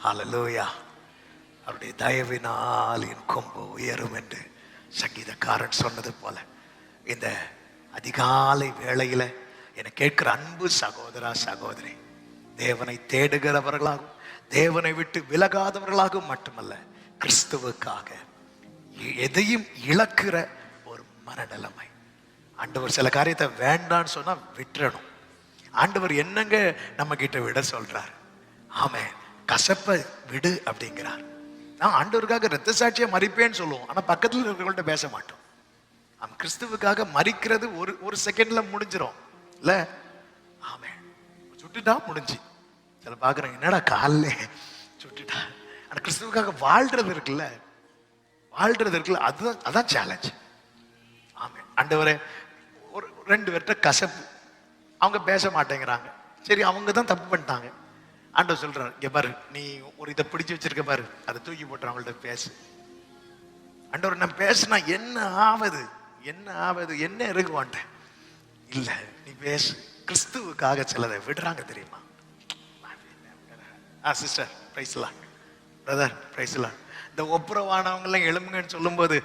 ஹல்லேலூயா. அவருடைய தயவினால் என் கொம்பு உயரும் என்று சங்கீதக்காரன் சொன்னது போல, இந்த அதிகாலை வேளையில என்னை கேட்கிற அன்பு சகோதரா சகோதரி, தேவனை தேடுகிறவர்களாகவும் தேவனை விட்டு விலகாதவர்களாகவும் மட்டுமல்ல, கிறிஸ்துவுக்காக எதையும் இழக்கிற ஒரு மனநிலைமை. ஆண்டவர் சில காரியத்தை வேண்டான்னு சொன்னா விட்டுறணும். ஆண்டவர் என்னங்க நம்ம கிட்ட விட சொல்றார்? ஆமே, கசப்ப விடு அப்படிங்கிறார். நான் ஆண்டவருக்காக இரத்த சாட்சியை மறிப்பேன்னு சொல்லுவோம், ஆனா பக்கத்துல இருக்கிறவங்கள்ட்ட பேச மாட்டோம். அவன் கிறிஸ்துவுக்காக மறிக்கிறது ஒரு செகண்ட்ல முடிஞ்சிடும் இல்ல? ஆமே, சுட்டுட்டா முடிஞ்சு. சில பாக்குறாங்க, என்னடா காலில் சுட்டுட்டா. ஆனா கிறிஸ்துவுக்காக வாழ்றது இருக்குல்ல, அதான் சேலஞ்ச். ஆமே, ஆண்டவரே ஒரு 2 பேர்ட்ட கசப்பு, அவங்க பேச மாட்டேங்கிறாங்க. சரி, அவங்க தான் தப்பு பண்ணிட்டாங்க. ஆண்டவர் சொல்றாரு, இங்க பாரு, நீ ஒரு இதை பிடிச்சு வச்சிருக்க பாரு, அதை தூக்கி போட்டு அவங்கள்ட்ட பேசு. ஆண்டவர், நான் பேசுனா என்ன ஆவது, என்ன இருக்குவான்ட்ட? இல்ல, நீ பேசு. கிறிஸ்துவுக்காக சிலதை விடுறாங்க தெரியுமா? சிஸ்டர் பிரைஸ்லாம், பிரதர் பிரைஸ்லாம், இந்த ஒப்புரவானவங்க எல்லாம் எழும்புங்கன்னு சொல்லும் போது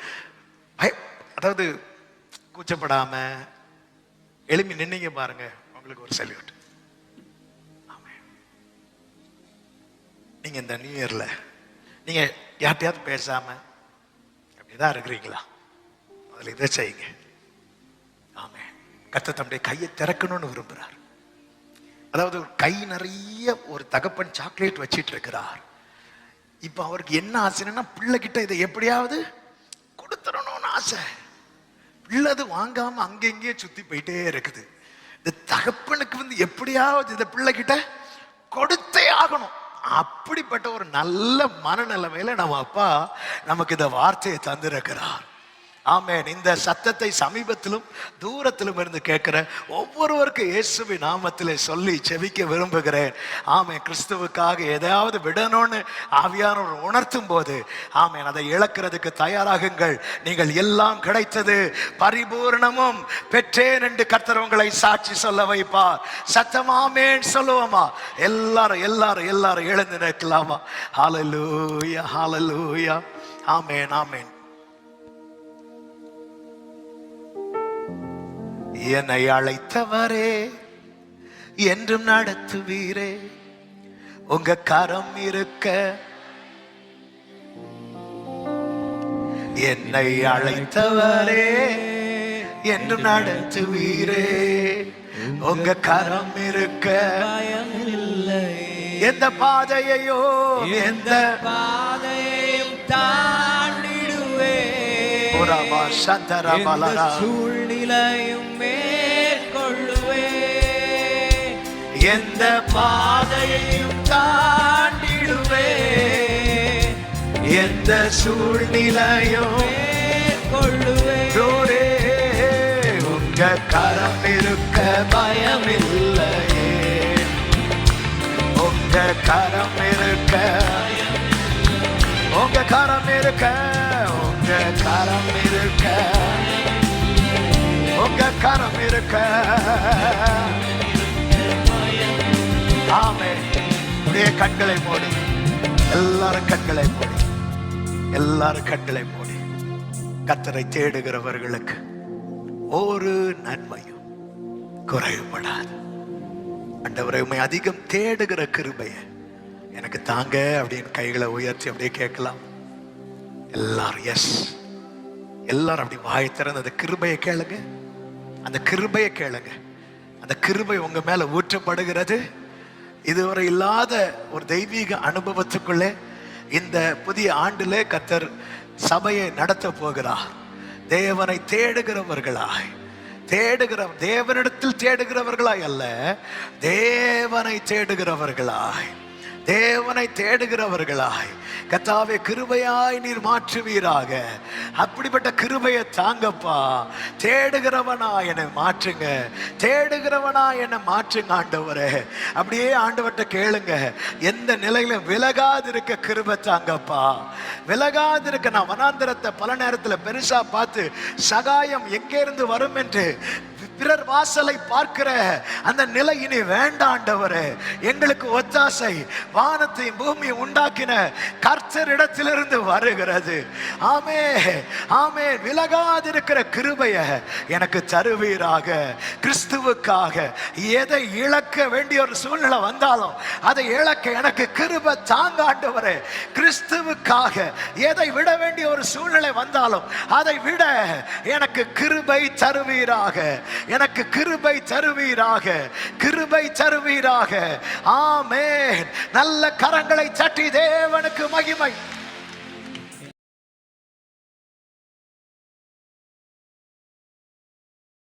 அதாவது கூச்சப்படாம எழுப்பி நின்னீங்க பாருங்க, உங்களுக்கு ஒரு சல்யூட். நீங்க இந்த நியூ இயர்ல நீங்க யார்ட்டையாவது பேசாம அப்படிதான் இருக்கிறீங்களா? முதல்ல இதை செய்யுங்க. ஆமே, கர்த்தர் தம்முடைய கையை திறக்கணும்னு விரும்புறார். அதாவது ஒரு கை நிறைய ஒரு தகப்பன் சாக்லேட் வச்சிட்டு இருக்கிறார். இப்ப அவருக்கு என்ன ஆசைன்னா, பிள்ளைகிட்ட இதை எப்படியாவது கொடுத்துடணும்னு ஆசை. உள்ளது வாங்காம அங்கெங்கே சுத்தி போயிட்டே இருக்குது. இந்த தகப்பனுக்கு எப்படியாவது இந்த பிள்ளைகிட்ட கொடுத்தே ஆகணும். அப்படிப்பட்ட ஒரு நல்ல மனநிலைமையில நம்ம அப்பா நமக்கு இந்த வார்த்தையை தந்திருக்கிறார். ஆமென். இந்த சத்தத்தை சமீபத்திலும் தூரத்திலும் இருந்து கேட்கிற ஒவ்வொருவருக்கும் இயேசுவின் நாமத்திலே சொல்லி செபிக்க விரும்புகிறேன். ஆமென். கிறிஸ்துவுக்காக எதையாவது விடணும்னு ஆவியானவர் உணர்த்தும் போது ஆமென், அதை இழக்கிறதுக்கு தயாராகுங்கள். நீங்கள் எல்லாம் கிடைத்தது பரிபூர்ணமும் பெற்றேன் என்று கர்த்தர் உங்களை சாட்சி சொல்ல வைப்பார். சத்தமாமேன் சொல்லுவோமா? எல்லாரும் எல்லாரும் எல்லாரும் எழுந்து நிற்கலாமா? ஹல்லேலூயா, ஹல்லேலூயா. ஆமென், ஆமென். என்னை அழைத்தவரே என்றும் நடத்துவீரே, உங்க கரம் இருக்க. என்னை அழைத்தவரே என்றும் நடத்துவீரே, உங்க கரம் இருக்க. எந்த பாதையையோ எந்த பாதையையும் தாண்டிடுவே, சூழ்நிலையும் மேற்கொள்ளுவே. எந்த பாதையையும் தாண்டிடுவே, எந்த சூழ்நிலையும் மேற்கொள்ளுவே. உங்க கரம் இருக்க பயமில்லையே, உங்க கரம் இருக்க, உங்க கரம் இருக்க, உங்க கரம் இருக்க, உங்க கரம் இருக்க. ஆமென். உடைய கண்களை மூடி, எல்லாரும் கண்களை மூடி, எல்லாரும் கண்களை மூடி. கர்த்தரை தேடுகிறவர்களுக்கு ஒரு நன்மையும் குறைவுபடாது. ஆண்டவரை உம்மை அதிகம் தேடுகிற கிருபைய எனக்கு தாங்க அப்படின்னு கைகளை உயர்த்தி அப்படியே கேட்கலாம். எல்லாரும் எஸ், எல்லாரும் அப்படி வாய் திறந்து அந்த கிருபையை கேளுங்க, அந்த கிருபையை கேளுங்க. அந்த கிருபை உங்க மேல ஊற்றப்படுகிறது. இதுவரை இல்லாத ஒரு தெய்வீக அனுபவத்துக்குள்ளே இந்த புதிய ஆண்டிலே கர்த்தர் சபையை நடத்த போகிறார். தேவனை தேடுகிறவர்களாய், தேவனிடத்தில் தேடுகிறவர்களாய் அல்ல, தேவனை தேடுகிறவர்களாய், தேவனை தேடுகிறவர்களாய். கர்த்தாவே கிருபையாய் நீர் மாற்றுவீராக. அப்படிப்பட்ட கிருபையை தாங்கப்பா. தேடுகிறவனா என்னை மாற்றுங்க, தேடுகிறவனா என்னை மாற்றுங்க ஆண்டவரே. அப்படியே ஆண்டவர்கிட்ட கேளுங்க. எந்த நிலையில விலகாதிருக்க கிருபை தாங்கப்பா, விலகாதிருக்க. நான் வனாந்தரத்தை பல நேரத்தில் பெருசா பார்த்து சகாயம் எங்கே இருந்து வரும் என்று பிறர் வாசலை பார்க்கிற அந்த நிலை இனி வேண்டாம் ஆண்டவரே. எங்களுக்கு ஒத்தாசை வானத்தையும் பூமியை உண்டாக்கின கர்த்தரிடத்திலிருந்து வருகிறது. ஆமே, ஆமே. விலகாதிருக்கிற கிருபைய எனக்கு தருவீராக. கிறிஸ்துவுக்காக எதை இழக்க வேண்டிய ஒரு சூழ்நிலை வந்தாலும் அதை இழக்க எனக்கு கிருபை தாங்க ஆண்டவரே. கிறிஸ்துவுக்காக எதை விட வேண்டிய ஒரு சூழ்நிலை வந்தாலும் அதை விட எனக்கு கிருபை தருவீராக, எனக்கு கிருபை தருவீராக, கிருபை தருவீராக. ஆமென். நல்ல கரங்களை தட்டி தேவனுக்கு மகிமை.